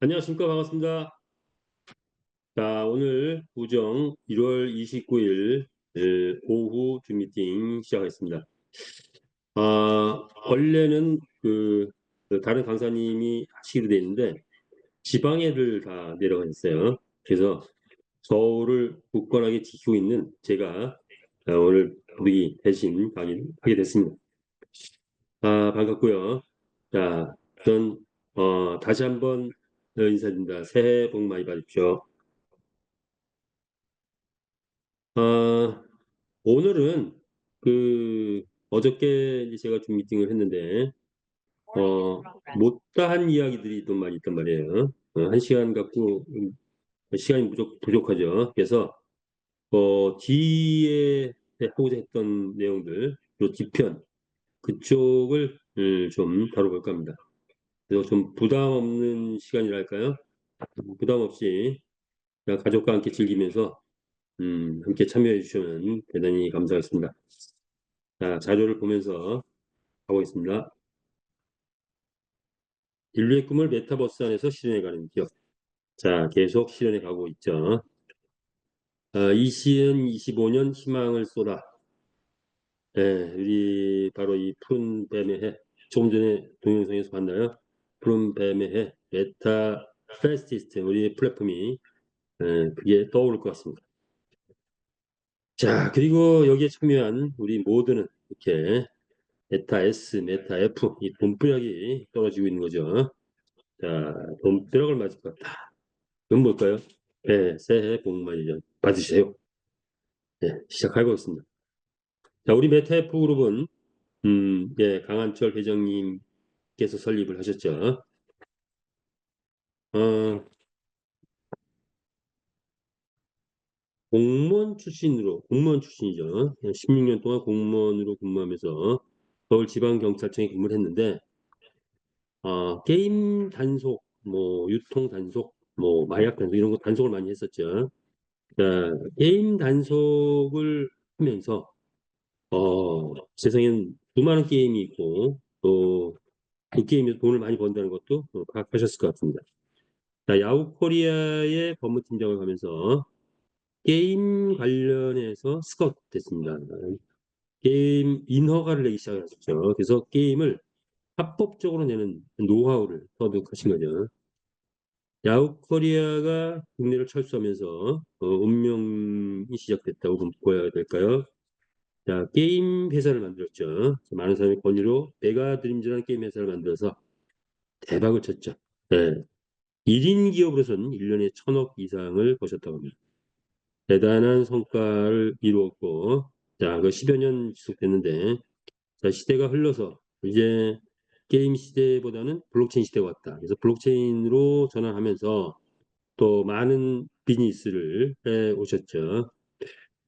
안녕하십니까. 반갑습니다. 자, 오늘 우정 1월 29일 오후 줌 미팅 시작하겠습니다. 원래는 그 다른 강사님이 하시기로 돼 있는데 지방에를 다 내려가 있어요. 그래서 서울을 굳건하게 지키고 있는 제가 오늘 우리 대신 강의하게 됐습니다. 반갑고요. 자, 전 다시 한번 인사드립니다. 새해 복 많이 받으십시오. 아, 오늘은 어저께 이제 제가 좀 미팅을 했는데 못다한 이야기들이 좀 많이 있단 말이에요. 한 시간 갖고 시간이 부족하죠. 그래서 뒤에 하고자 했던 내용들, 요 뒤편 그쪽을 좀 다뤄볼까 합니다. 그래서 좀 부담 없는 시간이랄까요? 부담 없이 그냥 가족과 함께 즐기면서 함께 참여해 주시면 대단히 감사하겠습니다. 자, 자료를 보면서 가고 있습니다. 인류의 꿈을 메타버스 안에서 실현해가는 기업. 자, 계속 실현해 가고 있죠. 2025년 희망을 쏟아. 예, 우리 바로 이 푸른 뱀의 해. 조금 전에 동영상에서 봤나요? 푸른 뱀의 해. 메타 페스티스트. 우리 플랫폼이 그게 떠오를 것 같습니다. 자, 그리고 여기에 참여한 우리 모두는 이렇게 메타 S, 메타 F, 이 돈벼락이 떨어지고 있는 거죠. 자, 돈벼락을 맞을 것 같다. 그건 뭘까요? 네, 새해 복 많이 받으세요. 네, 시작해보겠습니다. 자, 우리 메타F 그룹은, 네, 강한철 회장님께서 설립을 하셨죠. 어, 공무원 출신이죠. 16년 동안 공무원으로 근무하면서 서울지방경찰청에 근무를 했는데, 게임 단속, 뭐, 유통 단속, 뭐, 마약 단속, 이런 거 단속을 많이 했었죠. 자, 게임 단속을 하면서, 세상엔 수많은 게임이 있고, 또 그 게임에서 돈을 많이 번다는 것도 파악하셨을 것 같습니다. 자, 야후 코리아의 법무팀장을 하면서 게임 관련해서 스카우트 됐습니다. 게임 인허가를 내기 시작하셨죠. 그래서 게임을 합법적으로 내는 노하우를 터득하신 거죠. 야후 코리아가 국내를 철수하면서 운명이 시작됐다고 보여야 될까요? 자, 게임 회사를 만들었죠. 많은 사람의 권유로 메가드림즈라는 게임 회사를 만들어서 대박을 쳤죠. 네. 1인 기업으로서는 1년에 1,000억 이상을 버셨다고 합니다. 대단한 성과를 이루었고, 자, 그 10여 년 지속됐는데, 자, 시대가 흘러서 이제 게임 시대보다는 블록체인 시대가 왔다. 그래서 블록체인으로 전환하면서 또 많은 비즈니스를 해 오셨죠.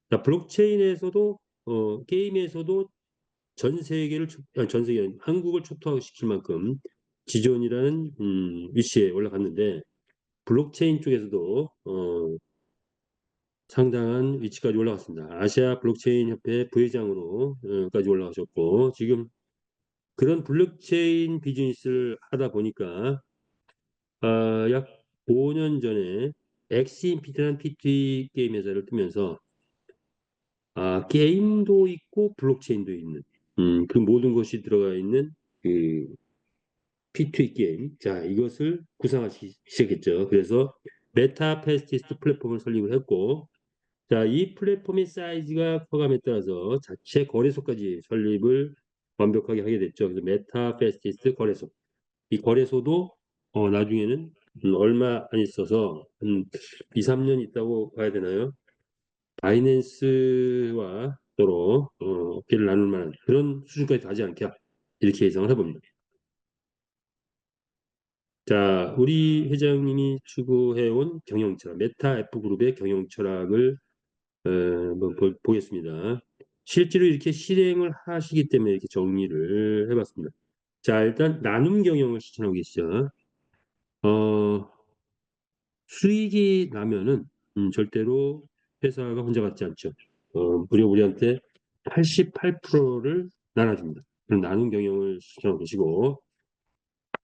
자, 블록체인에서도, 게임에서도 전 세계를, 전 세계, 한국을 초토화시킬 만큼 지존이라는, 위치에 올라갔는데, 블록체인 쪽에서도, 상당한 위치까지 올라갔습니다. 아시아 블록체인 협회 부회장으로까지 올라가셨고, 지금 그런 블록체인 비즈니스를 하다 보니까, 약 5년 전에 엑스인피트라는 PT 게임 회사를 뜨면서, 게임도 있고 블록체인도 있는, 그 모든 것이 들어가 있는 그 P2E 게임. 자, 이것을 구상하기 시작했죠. 그래서 메타 페스티스트 플랫폼을 설립을 했고, 자, 이 플랫폼의 사이즈가 커감에 따라서 자체 거래소까지 설립을 완벽하게 하게 됐죠. 그래서 메타 페스티스트 거래소. 이 거래소도 나중에는 얼마 안 있어서 2, 3년 있다고 봐야 되나요? 바이낸스와 서로 어깨를 나눌 만한 그런 수준까지 가지 않게 이렇게 예상을 해봅니다. 자, 우리 회장님이 추구해온 경영 철학, 메타 F 그룹의 경영 철학을 한번 보겠습니다. 실제로 이렇게 실행을 하시기 때문에 이렇게 정리를 해봤습니다. 자, 일단 나눔 경영을 실천하고 계시죠. 어, 수익이 나면은 절대로 회사가 혼자 갖지 않죠. 무려 우리한테 88%를 나눠줍니다. 그런 나눔 경영을 실천하고 계시고,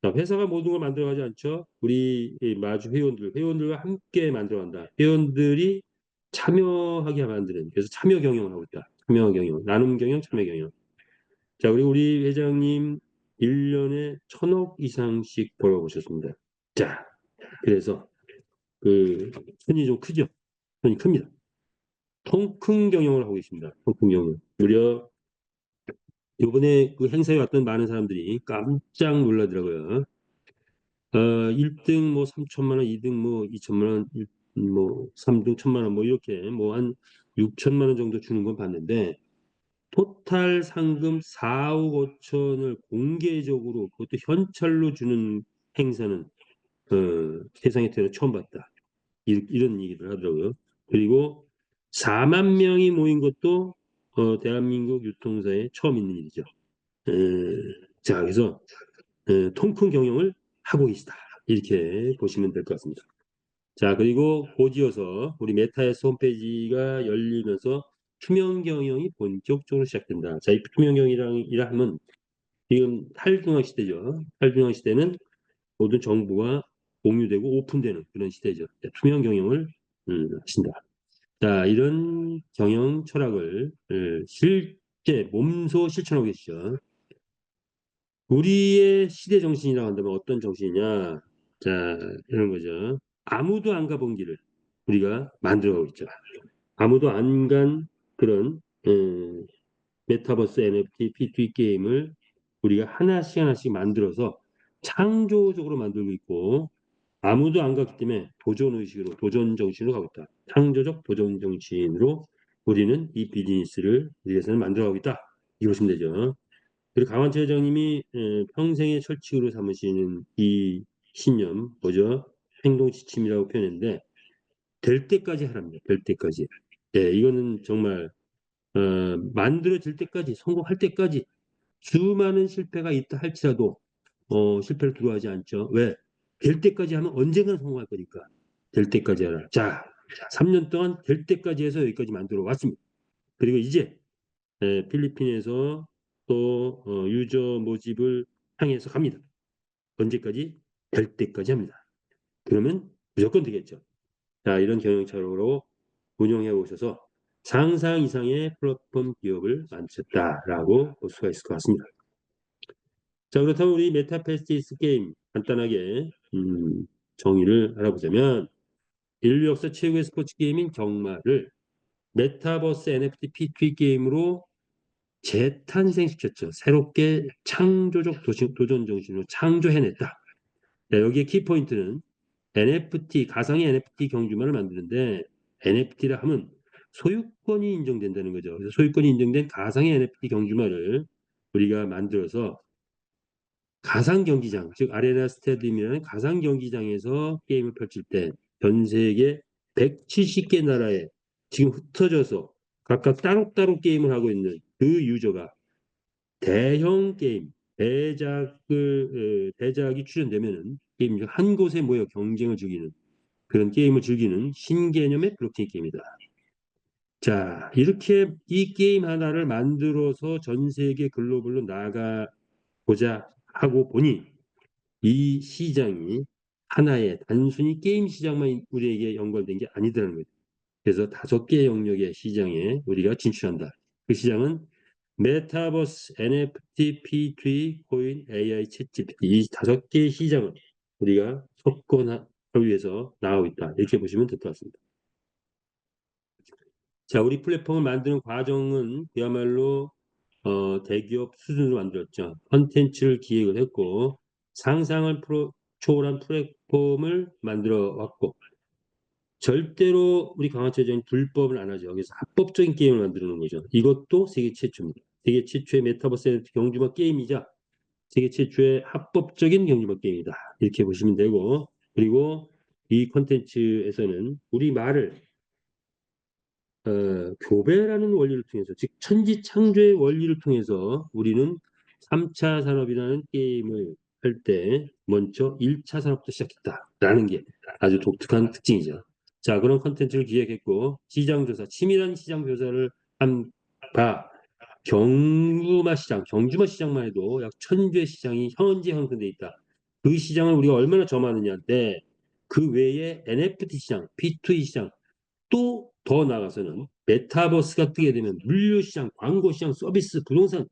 자, 회사가 모든 걸 만들어가지 않죠. 우리 이 마주 회원들과 함께 만들어간다. 회원들이 참여하게 만드는, 그래서 참여 경영을 하고 있다. 참여 경영, 나눔 경영, 참여 경영. 자, 그리고 우리 회장님 1년에 1,000억 이상씩 벌어보셨습니다. 자, 그래서 그 손이 좀 크죠. 손이 큽니다. 통큰 경영을 하고 계십니다. 통큰 경영. 무려 이번에 그 행사에 왔던 많은 사람들이 깜짝 놀라더라고요. 1등 뭐 3천만 원, 2등 뭐 2천만 원, 뭐 3등 1천만 원 뭐 이렇게 뭐 한 6천만 원 정도 주는 건 봤는데 토탈 상금 4억 5천을 공개적으로 그것도 현찰로 주는 행사는 세상에 태어나 처음 봤다. 이런 얘기를 하더라고요. 그리고 4만 명이 모인 것도 대한민국 유통사에 처음 있는 일이죠. 에, 자, 그래서 통큰 경영을 하고 계시다. 이렇게 보시면 될 것 같습니다. 자, 그리고 곧이어서 우리 메타에서 홈페이지가 열리면서 투명 경영이 본격적으로 시작된다. 자, 이 투명 경영이라 하면 지금 탈중앙 시대죠. 탈중앙 시대는 모든 정보가 공유되고 오픈되는 그런 시대죠. 자, 투명 경영을 하신다. 자, 이런 경영 철학을 실제 몸소 실천하고 계시죠. 우리의 시대 정신이라고 한다면 어떤 정신이냐? 자, 이런 거죠. 아무도 안 가본 길을 우리가 만들어가고 있죠. 아무도 안 간 그런 메타버스 NFT P2E 게임을 우리가 하나씩 하나씩 만들어서 창조적으로 만들고 있고 아무도 안 갔기 때문에 도전 의식으로 도전 정신으로 가고 있다. 창조적 도전 정신으로 우리는 이 비즈니스를 우리에서는 만들어가고 있다. 이러시면 되죠. 그리고 강원철 회장님이 평생의 철칙으로 삼으시는 이 신념 뭐죠? 행동 지침이라고 표현했는데 될 때까지 하랍니다. 될 때까지. 네, 이거는 정말 만들어질 때까지 성공할 때까지 수많은 실패가 있다 할지라도 실패를 두려워하지 않죠. 왜? 될 때까지 하면 언젠가는 성공할 거니까. 될 때까지 하라. 자, 3년 동안 될 때까지 해서 여기까지 만들어 왔습니다. 그리고 이제 필리핀에서 또 유저 모집을 향해서 갑니다. 언제까지? 될 때까지 합니다. 그러면 무조건 되겠죠. 자, 이런 경영차로 운영해 오셔서 상상 이상의 플랫폼 기업을 만드셨다라고 볼 수가 있을 것 같습니다. 자, 그렇다면 우리 메타페스티스 게임 간단하게 정의를 알아보자면 인류 역사 최고의 스포츠 게임인 경마를 메타버스 NFT P2E 게임으로 재탄생시켰죠. 새롭게 창조적 도전 정신으로 창조해냈다. 자, 여기에 키포인트는 NFT, 가상의 NFT 경주마를 만드는데 NFT라 하면 소유권이 인정된다는 거죠. 그래서 소유권이 인정된 가상의 NFT 경주마를 우리가 만들어서 가상 경기장, 즉 아레나 스타디움이라는 가상 경기장에서 게임을 펼칠 때 전 세계 170개 나라에 지금 흩어져서 각각 따로따로 게임을 하고 있는 그 유저가 대형 게임, 대작이 출연되면은 게임 중 한 곳에 모여 경쟁을 즐기는 그런 게임을 즐기는 신개념의 블록체인 게임이다. 자, 이렇게 이 게임 하나를 만들어서 전 세계 글로벌로 나가보자 하고 보니 이 시장이 하나의 단순히 게임 시장만 우리에게 연결된 게 아니더라는 거죠. 그래서 5개의 영역의 시장에 우리가 진출한다. 그 시장은 메타버스, NFT, P2E, 코인, AI, 챗GPT 이 5개의 시장을 우리가 석권하기 위해서 나가고 있다. 이렇게 보시면 될 것 같습니다. 자, 우리 플랫폼을 만드는 과정은 그야말로 대기업 수준으로 만들었죠. 컨텐츠를 기획을 했고 상상을 초월한 플랫폼을 만들어 왔고 절대로 우리 강화체 회장이 불법을 안 하죠. 그래서 합법적인 게임을 만들어 놓은 거죠. 이것도 세계 최초입니다. 세계 최초의 메타버스 경주마 게임이자 세계 최초의 합법적인 경주마 게임이다. 이렇게 보시면 되고 그리고 이 콘텐츠에서는 우리 말을 교배라는 원리를 통해서 즉 천지창조의 원리를 통해서 우리는 3차 산업이라는 게임을 할 때 먼저 1차 산업부터 시작했다라는 게 아주 독특한 특징이죠. 자, 그런 컨텐츠를 기획했고 시장조사, 치밀한 시장조사를 한 바 경주마 시장만 해도 약 1,000개 시장이 현재 형성돼 있다. 그 시장을 우리가 얼마나 점하느냐인데 그 외에 NFT 시장, P2E 시장 또 더 나가서는 메타버스가 뜨게 되면 물류 시장, 광고 시장, 서비스, 부동산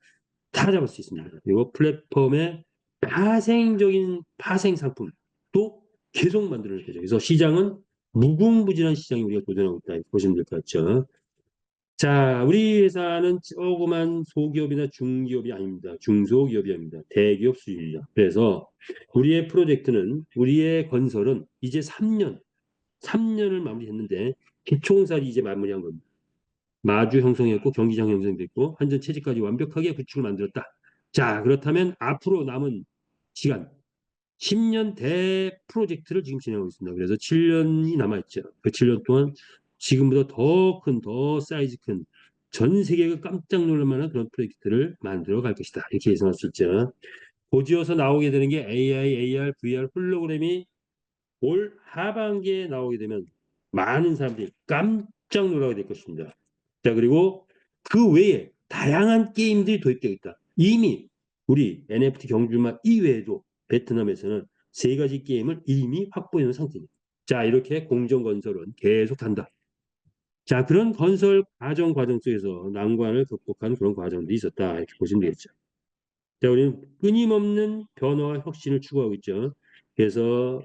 다 잡을 수 있습니다. 그리고 플랫폼의 파생 상품도 계속 만들어낼 거죠. 그래서 시장은 무궁무진한 시장이 우리가 도전하고 있다. 이렇게 보시면 될 것 같죠. 자, 우리 회사는 조그만 소기업이나 중기업이 아닙니다. 중소기업이 아닙니다. 대기업 수준입니다. 그래서 우리의 프로젝트는, 우리의 건설은 이제 3년을 마무리했는데 기초공사를 이제 마무리한 겁니다. 마주 형성했고 경기장 형성됐고 한전 체제까지 완벽하게 구축을 만들었다. 자, 그렇다면 앞으로 남은 시간 10년 대 프로젝트를 지금 진행하고 있습니다. 그래서 7년이 남아있죠. 그 7년 동안 지금보다 더 큰, 더 사이즈 큰, 전 세계가 깜짝 놀랄 만한 그런 프로젝트를 만들어 갈 것이다. 이렇게 예상할 수 있죠. 곧이어서 나오게 되는 게 AI, AR, VR, 홀로그램이 올 하반기에 나오게 되면 많은 사람들이 깜짝 놀라게 될 것입니다. 자, 그리고 그 외에 다양한 게임들이 도입되어 있다. 이미 우리 NFT 경주마 이외에도 베트남에서는 세 가지 게임을 이미 확보해 놓은 상태입니다. 자, 이렇게 공정건설은 계속 간다. 자, 그런 건설 과정 속에서 난관을 극복한 그런 과정들이 있었다. 이렇게 보시면 되겠죠. 자, 우리는 끊임없는 변화와 혁신을 추구하고 있죠. 그래서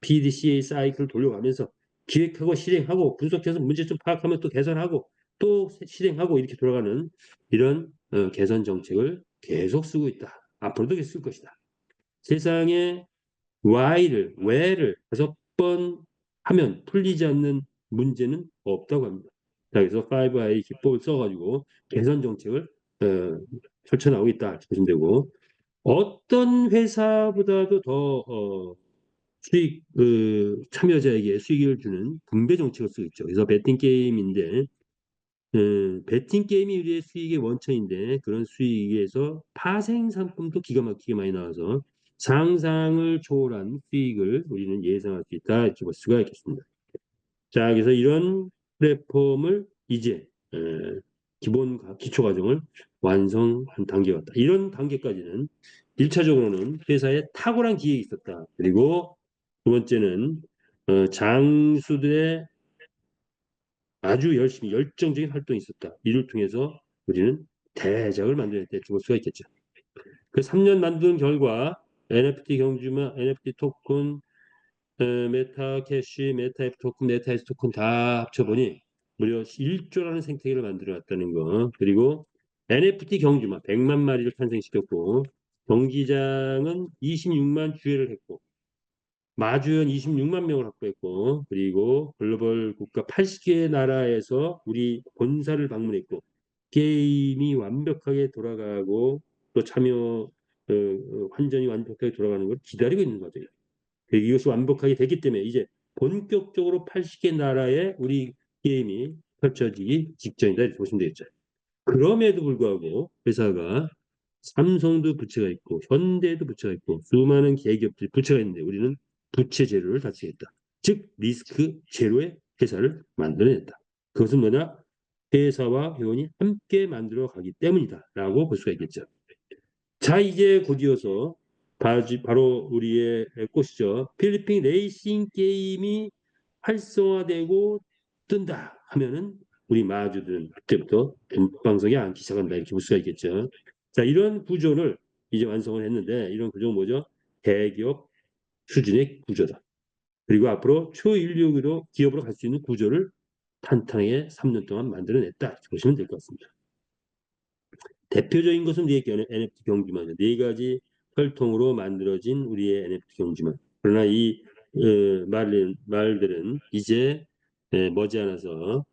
PDCA 사이클을 돌려가면서 기획하고 실행하고 분석해서 문제점 파악하면 또 개선하고 또 실행하고 이렇게 돌아가는 이런 개선 정책을 계속 쓰고 있다. 앞으로도 계속 쓸 것이다. 세상에 왜를 5번 하면 풀리지 않는 문제는 없다고 합니다. 자, 그래서 5I 기법을 써가지고 개선 정책을 펼쳐나가고 있다. 이렇게 보시면 되고 어떤 회사보다도 더 참여자에게 수익을 주는 분배 정책을 쓰고 있죠. 그래서 베팅 게임인데, 베팅 게임이 우리의 수익의 원천인데, 그런 수익에서 파생 상품도 기가 막히게 많이 나와서 상상을 초월한 수익을 우리는 예상할 수 있다. 이렇게 볼 수가 있겠습니다. 자, 그래서 이런 플랫폼을 이제, 기초 과정을 완성한 단계 같다. 이런 단계까지는 1차적으로는 회사에 탁월한 기획이 있었다. 그리고 두 번째는 장수들의 아주 열심히 열정적인 활동이 있었다. 이를 통해서 우리는 대작을 만들어냈다. 볼 수가 있겠죠. 그 3년 만든 결과 NFT 경주만 NFT 토큰, 메타 캐시, 메타 F 토큰, 메타 S 토큰 다 합쳐보니 무려 1조라는 생태계를 만들어놨다는 거. 그리고 NFT 경주만 100만 마리를 탄생시켰고 경기장은 26만 주회를 했고 마주연 26만 명을 확보했고 그리고 글로벌 국가 80개 나라에서 우리 본사를 방문했고 게임이 완벽하게 돌아가고 또 환전이 완벽하게 돌아가는 걸 기다리고 있는 거죠. 이것이 완벽하게 됐기 때문에 이제 본격적으로 80개 나라에 우리 게임이 펼쳐지기 직전이다 이렇게 보시면 되겠죠. 그럼에도 불구하고 회사가 삼성도 부채가 있고 현대도 부채가 있고 수많은 대기업들이 부채가 있는데 우리는 부채 제로를 달성했다. 즉 리스크 제로의 회사를 만들어냈다. 그것은 뭐냐? 회사와 회원이 함께 만들어 가기 때문이다. 라고 볼 수가 있겠죠. 자, 이제 곧이어서 바로 우리의 꽃이죠. 필리핀 레이싱 게임이 활성화되고 뜬다 하면은 우리 마주들은 그때부터 금방석에 앉기 시작한다 이렇게 볼 수가 있겠죠. 자, 이런 구조를 이제 완성을 했는데 이런 구조는 뭐죠? 대기업 수준의 구조다. 그리고 앞으로 초인력으로 기업으로 갈 수 있는 구조를 탄탄하게 3년 동안 만들어냈다 이렇게 보시면 될 것 같습니다. 대표적인 것은 우리의 NFT 경주만이죠. 네 가지 혈통으로 만들어진 우리의 NFT 경주만. 그러나 이 말들은 이제 머지않아서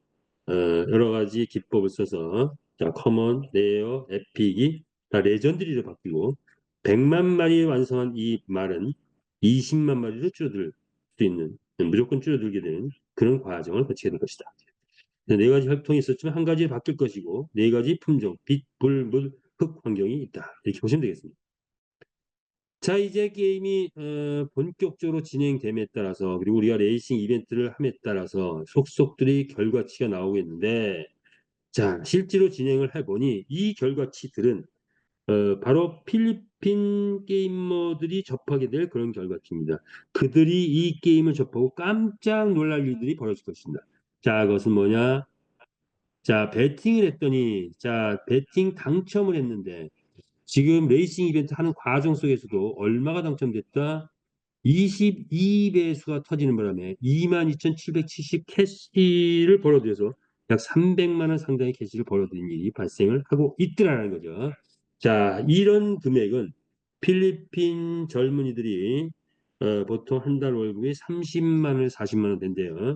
여러 가지 기법을 써서 자, 커먼, 레어, 에픽이 다 레전드리로 바뀌고 100만 마리 완성한 이 말은 20만 마리로 줄어들 수 있는 무조건 줄어들게 되는 그런 과정을 거치게 될 것이다. 네 가지 혈통이 있었지만 한 가지 바뀔 것이고 네 가지 품종, 빛, 불, 물, 흙 환경이 있다. 이렇게 보시면 되겠습니다. 자, 이제 게임이 본격적으로 진행됨에 따라서 그리고 우리가 레이싱 이벤트를 함에 따라서 속속들이 결과치가 나오겠는데 자, 실제로 진행을 해보니 이 결과치들은 바로 필리핀 게이머들이 접하게 될 그런 결과입니다. 그들이 이 게임을 접하고 깜짝 놀랄 일들이 벌어질 것입니다. 자, 그것은 뭐냐? 자, 베팅을 했더니, 자, 베팅 당첨을 했는데, 지금 레이싱 이벤트 하는 과정 속에서도 얼마가 당첨됐다? 22배수가 터지는 바람에 22,770 캐시를 벌어들여서 약 300만 원 상당의 캐시를 벌어들인 일이 발생을 하고 있더라는 거죠. 자, 이런 금액은 필리핀 젊은이들이 보통 한 달 월급이 30만 원, 40만 원 된대요.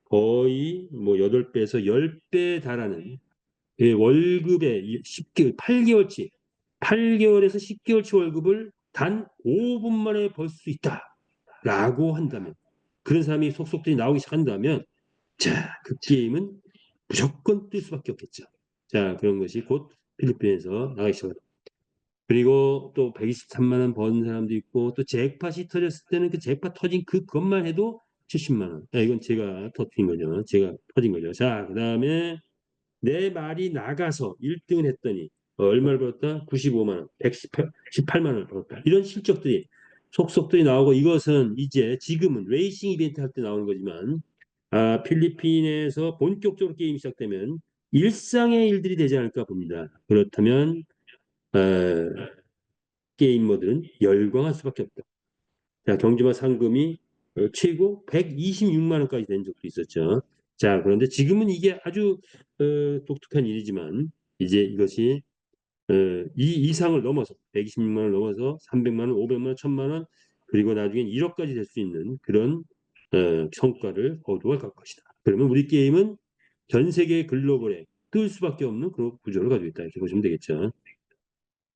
거의 뭐 8배에서 10배 달하는 월급의 10개월, 8개월치, 8개월에서 10개월치 월급을 단 5분 만에 벌 수 있다라고 한다면, 그런 사람이 속속들이 나오기 시작한다면, 자, 그 게임은 무조건 뜰 수밖에 없겠죠. 자, 그런 것이 곧 필리핀에서 나가기 시작합니다. 그리고 또 123만 원 버는 사람도 있고, 또 잭팟이 터졌을 때는 그 잭팟 터진 그것만 해도 70만 원. 이건 제가 터뜨린 거죠. 제가 터진 거죠. 자, 그 다음에 내 말이 나가서 1등을 했더니 얼마를 벌었다? 95만 원, 118만 원을 벌었다. 이런 실적들이 속속들이 나오고, 이것은 이제 지금은 레이싱 이벤트 할 때 나오는 거지만, 필리핀에서 본격적으로 게임이 시작되면 일상의 일들이 되지 않을까 봅니다. 그렇다면 어, 게이머들은 열광할 수밖에 없다. 자, 경주마 상금이 최고 126만 원까지 된 적도 있었죠. 자, 그런데 지금은 이게 아주 독특한 일이지만, 이제 이것이 이 이상을 넘어서 126만 원을 넘어서 300만 원, 500만 원, 1000만 원, 그리고 나중엔 1억까지 될 수 있는 그런 성과를 거두어 갈 것이다. 그러면 우리 게임은 전 세계 글로벌에 뜰 수밖에 없는 그런 구조를 가지고 있다. 이렇게 보시면 되겠죠.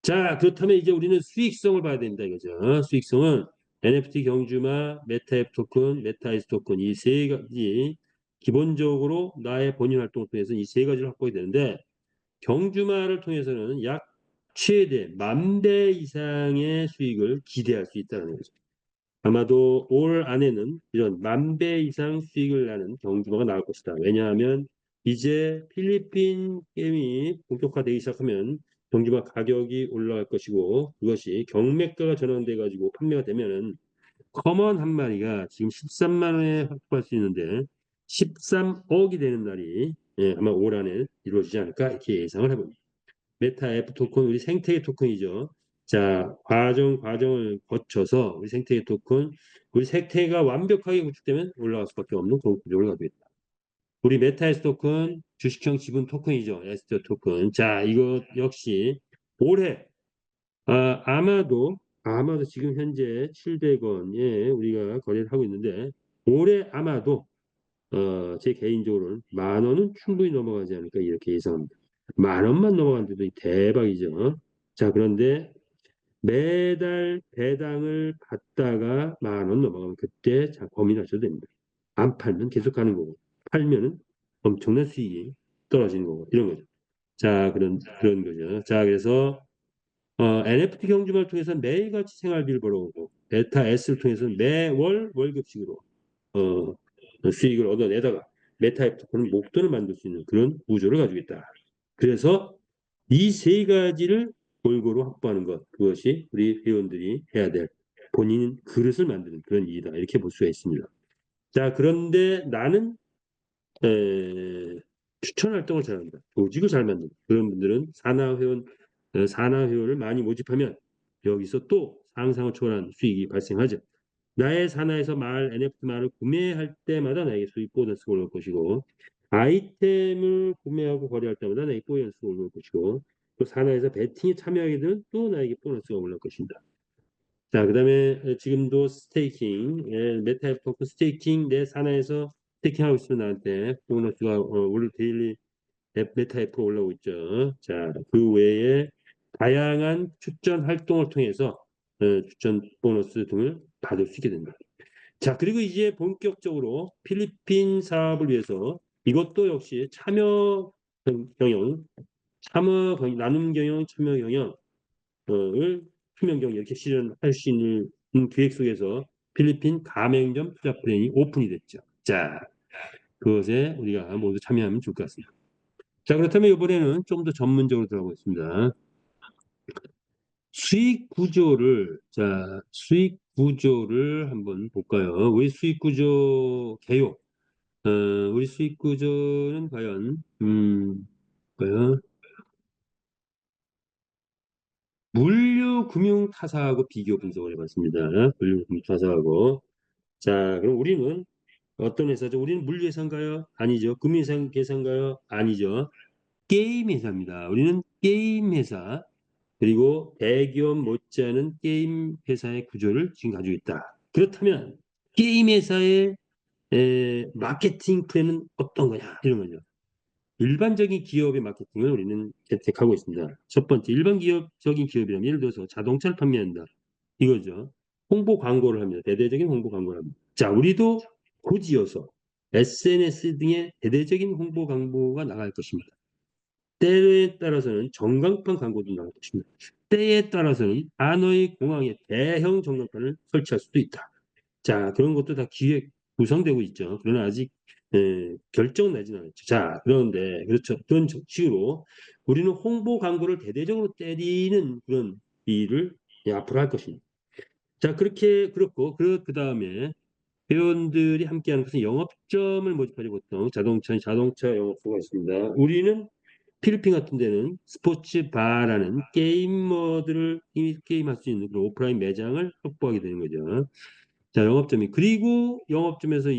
자, 그렇다면 이제 우리는 수익성을 봐야 된다 이거죠. 수익성은 NFT 경주마, 메타앱 토큰, 메타이스 토큰 이 세 가지, 기본적으로 나의 본인 활동을 통해서 이 세 가지를 확보해야 되는데, 경주마를 통해서는 약 최대 10,000배 이상의 수익을 기대할 수 있다는 거죠. 아마도 올 안에는 이런 10,000배 이상 수익을 나는 경주마가 나올 것이다. 왜냐하면 이제 필리핀 게임이 본격화되기 시작하면 경주마 가격이 올라갈 것이고, 그것이 경매가가 전환돼 가지고 판매가 되면은 커먼 한 마리가 지금 13만 원에 확보할 수 있는데 13억이 되는 날이, 아마 올 안에 이루어지지 않을까 이렇게 예상을 해봅니다. 메타 F 토큰, 우리 생태계 토큰이죠. 자, 과정을 거쳐서 우리 생태계 토큰, 우리 생태계가 완벽하게 구축되면 올라갈 수밖에 없는 그런 구조를 가지고 있다. 우리 메타 S 토큰, 주식형 지분 토큰이죠. S 토큰. 자, 이거 역시 올해 아마도 지금 현재 700원에 우리가 거래를 하고 있는데, 올해 아마도 제 개인적으로는 10,000원은 충분히 넘어가지 않을까 이렇게 예상합니다. 10,000원만 넘어간데도 대박이죠. 자, 그런데 매달 배당을 받다가 10,000원 넘어가면 그때 자, 고민하셔도 됩니다. 안 팔면 계속 가는 거고, 팔면은 엄청난 수익이 떨어지는 거고, 이런 거죠. 자, 그런 거죠. 자, 그래서 NFT 경주마를 통해서 매일같이 생활비를 벌어오고, 베타 S를 통해서는 매월 월급식으로 수익을 얻어내다가 메타 토큰은 목돈을 만들 수 있는 그런 구조를 가지고 있다. 그래서 이 세 가지를 골고루 확보하는 것, 그것이 우리 회원들이 해야 될 본인 그릇을 만드는 그런 일이다. 이렇게 볼 수가 있습니다. 자, 그런데 나는 추천 활동을 잘합니다. 조직을 잘 만든다. 그런 분들은 산하회원을 많이 모집하면 여기서 또 상상을 초월한 수익이 발생하죠. 나의 산하에서 NFT 말을 구매할 때마다 나에게 수익 보너스가 올라올 것이고, 아이템을 구매하고 거래할 때마다 나에게 보너스가 올라올 것이고, 또 산하에서 베팅에 참여하게 되면 또 나에게 보너스가 올라올 것입니다. 자, 그 다음에 지금도 스테이킹, 메타 토큰 스테이킹 내 산하에서 스테이킹하고 있으면 나한테 보너스가 오늘 데일리 메타 F가 올라오고 있죠. 자, 그 외에 다양한 추천 활동을 통해서 추천 보너스 등을 받을 수 있게 된다. 자, 그리고 이제 본격적으로 필리핀 사업을 위해서 이것도 역시 경영, 나눔 경영, 참여 경영을 투명 경영 이렇게 실현할 수 있는 계획 속에서 필리핀 가맹점 투자 플랜이 오픈이 됐죠. 자, 그것에 우리가 모두 참여하면 좋을 것 같습니다. 자, 그렇다면 이번에는 좀 더 전문적으로 들어가겠습니다. 수익 구조를 한번 볼까요? 우리 수익 구조 개요. 우리 수익 구조는 과연, 과연, 물류 금융 타사하고 비교 분석을 해봤습니다. 물류 금융 타사하고. 자, 그럼 우리는 어떤 회사죠? 우리는 물류 회사인가요? 아니죠. 금융 회사인가요? 아니죠. 게임 회사입니다. 우리는 게임 회사. 그리고 대기업 못지않은 게임 회사의 구조를 지금 가지고 있다. 그렇다면 게임 회사의 마케팅 플랜은 어떤 거냐? 이런 거죠. 일반적인 기업의 마케팅을 우리는 채택하고 있습니다. 첫 번째, 일반 기업적인 기업이라면 예를 들어서 자동차를 판매한다. 이거죠. 홍보 광고를 합니다. 대대적인 홍보 광고를 합니다. 자, 우리도 고지어서 SNS 등의 대대적인 홍보 광고가 나갈 것입니다. 때에 따라서는 전광판 광고도 나갈 것입니다. 때에 따라서는 하노이 공항에 대형 전광판을 설치할 수도 있다. 자, 그런 것도 다 기획 구성되고 있죠. 그러나 아직 결정은 나진 않았죠. 자, 그런데 그렇죠. 그런 식으로 우리는 홍보 광고를 대대적으로 때리는 그런 일을 앞으로 할 것입니다. 자, 그렇게 그렇고 그 다음에 회원들이 함께하는 것은 영업점을 모집하지 보통 자동차 영업소가 있습니다. 우리는 필리핀 같은 데는 스포츠 바라는 게이머들을 게임할 수 있는 그런 오프라인 매장을 확보하게 되는 거죠. 자, 영업점이. 그리고 영업점에서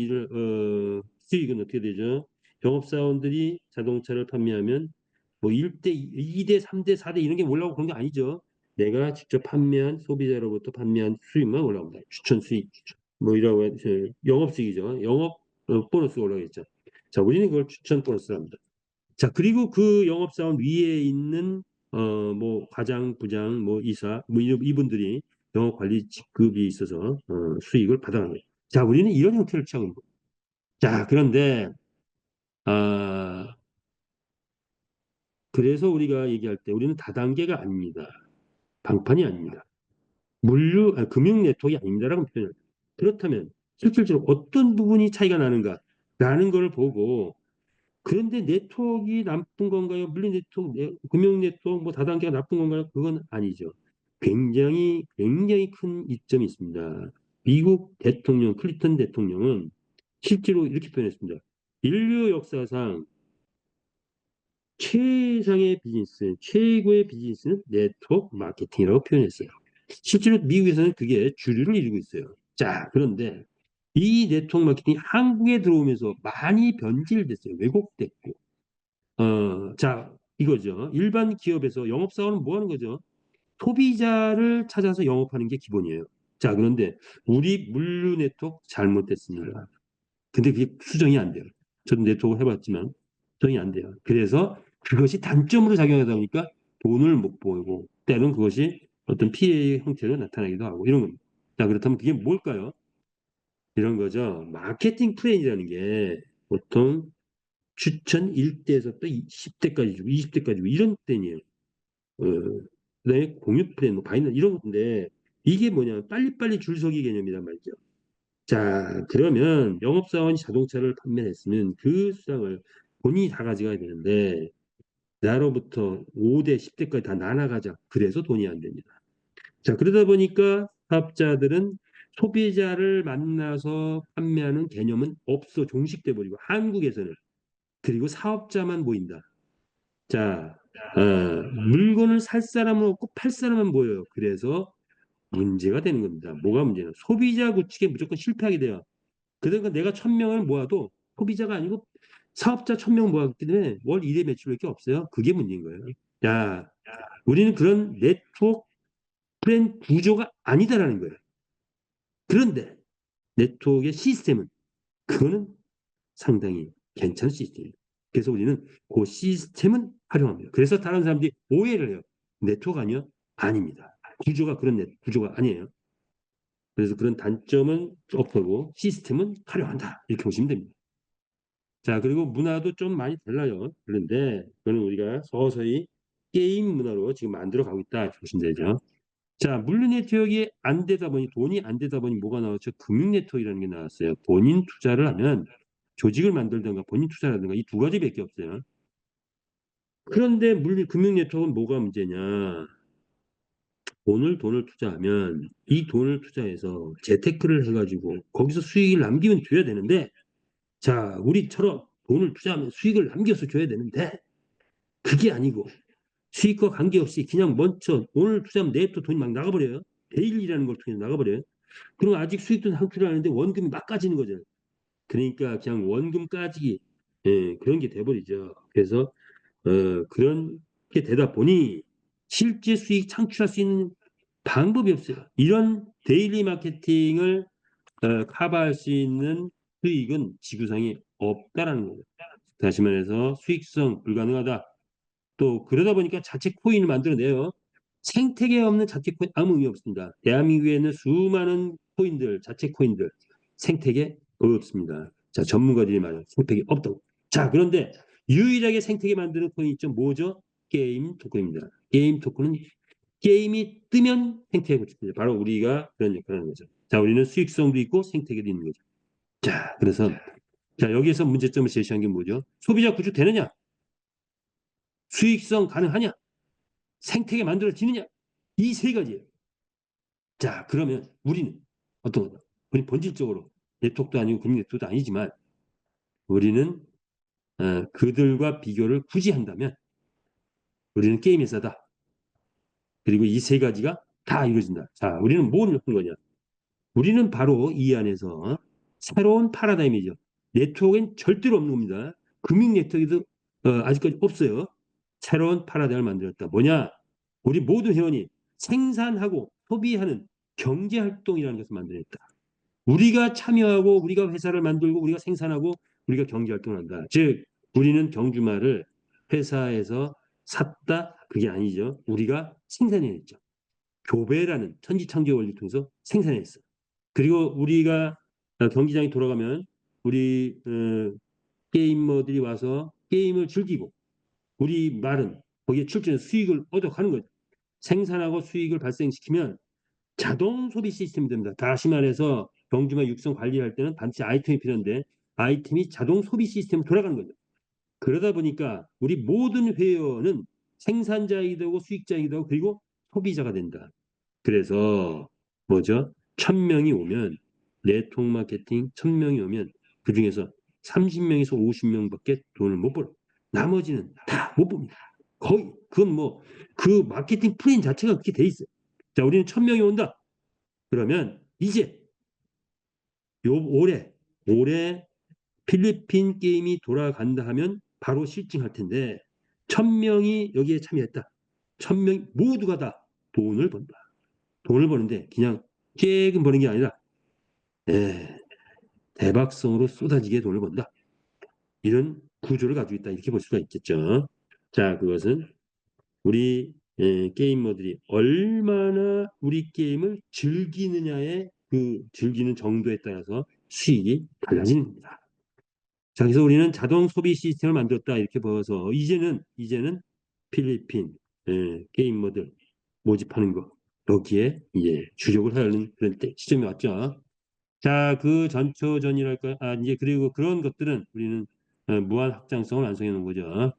수익은 어떻게 되죠? 영업사원들이 자동차를 판매하면 뭐 1대, 2대, 3대, 4대 이런 게 올라오고 그런 게 아니죠. 내가 직접 판매한 소비자로부터 판매한 수익만 올라옵니다. 추천 수익, 뭐 이라고 해서 영업 수익이죠. 영업 보너스가 올라오겠죠. 자, 우리는 그걸 추천 보너스를 합니다. 자, 그리고 그 영업사원 위에 있는 뭐 과장, 부장, 뭐 이사, 뭐 이분들이 영업 관리 직급이 있어서 수익을 받아가는 거예요. 자, 우리는 이런 형태를 취하고 있는 거예요. 자, 그런데 아, 그래서 우리가 얘기할 때 우리는 다단계가 아닙니다. 방판이 아닙니다. 금융 네트워크가 아닙니다라고 표현해요. 그렇다면 실질적으로 어떤 부분이 차이가 나는가라는 것을 보고 그런데 네트워크가 나쁜 건가요? 물리 네트워크, 금융 네트워크, 뭐 다단계가 나쁜 건가요? 그건 아니죠. 굉장히 큰 이점이 있습니다. 미국 대통령, 클린턴 대통령은 실제로 이렇게 표현했습니다. 인류 역사상 최고의 비즈니스는 네트워크 마케팅이라고 표현했어요. 실제로 미국에서는 그게 주류를 이루고 있어요. 자, 그런데 이 네트워크 마케팅이 한국에 들어오면서 많이 변질됐어요. 왜곡됐고. 자, 이거죠. 일반 기업에서 영업사원은 뭐 하는 거죠? 소비자를 찾아서 영업하는 게 기본이에요. 자, 그런데 우리 물류 네트워크 잘못됐습니다. 근데 그게 수정이 안 돼요. 저도 네트워크 해봤지만 수정이 안 돼요. 그래서 그것이 단점으로 작용하다 보니까 돈을 못 벌고 때로는 그것이 어떤 피해의 형태로 나타나기도 하고 이런 겁니다. 자, 그렇다면 그게 뭘까요? 이런 거죠. 마케팅 플랜이라는 게 보통 추천 1대에서부터 10대까지 주고 20대까지 주고 이런 플랜이에요. 그다음에 공유 플랜, 뭐 바이널 이런 건데 이게 뭐냐 빨리빨리 줄서기 개념이란 말이죠. 자, 그러면 영업사원이 자동차를 판매했으면 그 수당을 본인이 다 가져가야 되는데 나로부터 5대, 10대까지 다 나눠가자. 그래서 돈이 안 됩니다. 자, 그러다 보니까 사업자들은 소비자를 만나서 판매하는 개념은 없어 종식돼 버리고 한국에서는 그리고 사업자만 보인다. 자, 물건을 살 사람은 없고 팔 사람은 보여요. 그래서 문제가 되는 겁니다. 뭐가 문제냐? 소비자 구축에 무조건 실패하게 돼요. 그러니까 내가 1,000명을 모아도 소비자가 아니고 사업자 1,000명 모았기 때문에 월 1회 매출밖에 없어요. 그게 문제인 거예요. 야, 우리는 그런 네트워크 플랜 구조가 아니다라는 거예요. 그런데 네트워크의 시스템은 그거는 상당히 괜찮은 시스템이에요. 그래서 우리는 그 시스템은 활용합니다. 그래서 다른 사람들이 오해를 해요. 네트워크 아니요? 아닙니다. 구조가 그런 구조가 아니에요. 그래서 그런 단점은 없애고 시스템은 활용한다. 이렇게 보시면 됩니다. 자, 그리고 문화도 좀 많이 달라요. 그런데 그거는 우리가 서서히 게임 문화로 지금 만들어 가고 있다. 이렇게 보시면 되죠. 자, 물류 네트워크가 안 되다 보니 돈이 안 되다 보니 뭐가 나왔죠? 금융 네트워크라는 게 나왔어요. 본인 투자를 하면 조직을 만들든가 본인 투자라든가 이 두 가지밖에 없어요. 그런데 물리 금융 네트워크는 뭐가 문제냐? 돈을 투자하면 이 돈을 투자해서 재테크를 해가지고 거기서 수익을 남기면 줘야 되는데 자, 우리처럼 돈을 투자하면 수익을 남겨서 줘야 되는데 그게 아니고 수익과 관계없이 그냥 먼저 오늘 투자하면 내일부터 돈이 막 나가버려요. 데일리라는 걸 통해서 나가버려요. 그럼 아직 수익도 창출을 하는데 원금이 막 까지는 거죠. 그러니까 그냥 원금 까지기 그런 게 돼버리죠. 그래서 그런 게 되다 보니 실제 수익 창출할 수 있는 방법이 없어요. 이런 데일리 마케팅을 커버할 수 있는 수익은 지구상에 없다라는 거예요. 다시 말해서 수익성 불가능하다. 또 그러다 보니까 자체 코인을 만들어내요. 생태계 없는 자체 코인 아무 의미 없습니다. 대한민국에는 수많은 코인들, 자체 코인들, 생태계 없습니다. 자, 전문가들이 말해요. 생태계 없다고. 자, 그런데 유일하게 생태계 만드는 코인이 있죠. 뭐죠? 게임 토큰입니다. 게임 토큰은 게임이 뜨면 생태계가 구축됩니다. 바로 우리가 그런 역할을 하는 거죠. 자, 우리는 수익성도 있고 생태계도 있는 거죠. 자, 그래서 자, 여기에서 문제점을 제시한 게 뭐죠? 소비자 구축되느냐? 수익성 가능하냐? 생태계 만들어지느냐? 이 세 가지예요. 자, 그러면 우리는 어떤 거다? 우리 본질적으로 네트워크도 아니고 금융 네트워크도 아니지만 우리는 그들과 비교를 굳이 한다면 우리는 게임 회사다. 그리고 이 세 가지가 다 이루어진다. 자, 우리는 뭘 한 거냐? 우리는 바로 이 안에서 새로운 파라다임이죠. 네트워크엔 절대로 없는 겁니다. 금융 네트워크도 아직까지 없어요. 새로운 파라다임을 만들었다. 뭐냐? 우리 모든 회원이 생산하고 소비하는 경제활동이라는 것을 만들었다. 우리가 참여하고 우리가 회사를 만들고 우리가 생산하고 우리가 경제활동을 한다. 즉 우리는 경주마를 회사에서 샀다 그게 아니죠. 우리가 생산해냈죠. 교배라는 천지창조 원리 통해서 생산했어. 그리고 우리가 경기장에 돌아가면 우리 게이머들이 와서 게임을 즐기고 우리 말은 거기에 출전해서 수익을 얻어가는 거죠. 생산하고 수익을 발생시키면 자동 소비 시스템이 됩니다. 다시 말해서 경주마 육성 관리할 때는 반드시 아이템이 필요한데 아이템이 자동 소비 시스템으로 돌아가는 거죠. 그러다 보니까 우리 모든 회원은 생산자이기도 하고 수익자이기도 하고 그리고 소비자가 된다. 그래서 뭐죠? 1,000명이 오면 네트워크 마케팅 1,000명이 오면 그 중에서 30명에서 50명밖에 돈을 못 벌어. 나머지는 다 못 봅니다. 거의 그건 뭐 그 마케팅 플랜 자체가 그렇게 돼 있어요. 자, 우리는 1,000명이 온다. 그러면 이제 올해 필리핀 게임이 돌아간다 하면 바로 실증할 텐데 1,000명이 여기에 참여했다. 1,000명 모두가 다 돈을 번다. 돈을 버는데 그냥 쬐금 버는 게 아니라 예, 대박성으로 쏟아지게 돈을 번다. 이런 구조를 가지고 있다. 이렇게 볼 수가 있겠죠. 자, 그것은 우리 게이머들이 얼마나 우리 게임을 즐기느냐의 그 즐기는 정도에 따라서 수익이 달라지는 겁니다. 자, 그래서 우리는 자동 소비 시스템을 만들었다 이렇게 보여서 이제는 필리핀 게이머들 모집하는 거 여기에 주력을 하는 그런 시점이 왔죠. 자, 그 전초전이랄까, 이제 그리고 그런 것들은 우리는 무한 확장성을 완성해 놓은 거죠.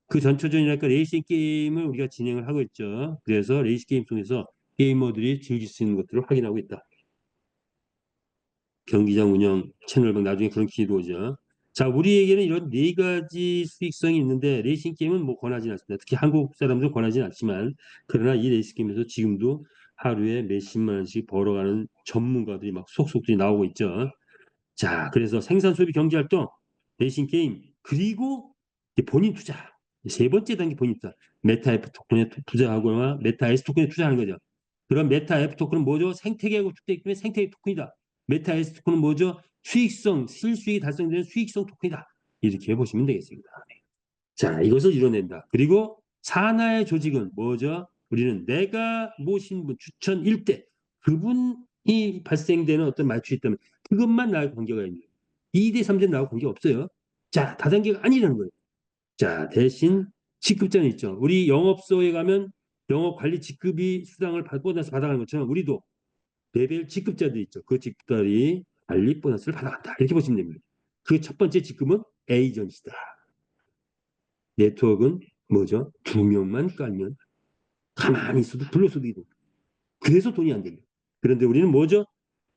그 전초전이랄까 레이싱 게임을 우리가 진행을 하고 있죠. 그래서 레이싱 게임 통해서 게이머들이 즐길 수 있는 것들을 확인하고 있다. 경기장 운영, 채널방 나중에 그런 기회도 오죠. 자, 우리에게는 이런 네 가지 수익성이 있는데 레이싱 게임은 뭐 권하지 않습니다. 특히 한국 사람들 권하지는 않지만 그러나 이 레이싱 게임에서 지금도 하루에 몇십만 원씩 벌어가는 전문가들이 막 속속들이 나오고 있죠. 자, 그래서 생산 소비 경제 활동, 레이싱 게임, 그리고 본인 투자. 세 번째 단계 본인 투자. 메타 F 토큰에 투자하거나 메타 S 토큰에 투자하는 거죠. 그럼 메타 F 토큰은 뭐죠? 생태계하고 축되기 때문에 생태계 토큰이다. 메타 S 토큰은 뭐죠? 수익성, 실수익이 달성되는 수익성 토큰이다. 이렇게 보시면 되겠습니다. 자, 이것을 이뤄낸다. 그리고 산하의 조직은 뭐죠? 우리는 내가 모신 분 추천 1대 그분이 발생되는 어떤 말출이 있다면 그것만 나하고 관계가 있는 거예요. 2대 3대 나하고 관계가 없어요. 자, 다단계가 아니라는 거예요. 자, 대신 직급자는 있죠. 우리 영업소에 가면 영업 관리 직급이 수당을 보너스 받아가는 것처럼 우리도 레벨 직급자들이 있죠. 그 직급자들이 관리 보너스를 받아간다. 이렇게 보시면 됩니다. 그 첫 번째 직급은 에이전시다. 네트워크는 뭐죠? 2명만 깔면 가만히 있어도 불러서도 이동. 그래서 돈이 안 됩니다. 그런데 우리는 뭐죠?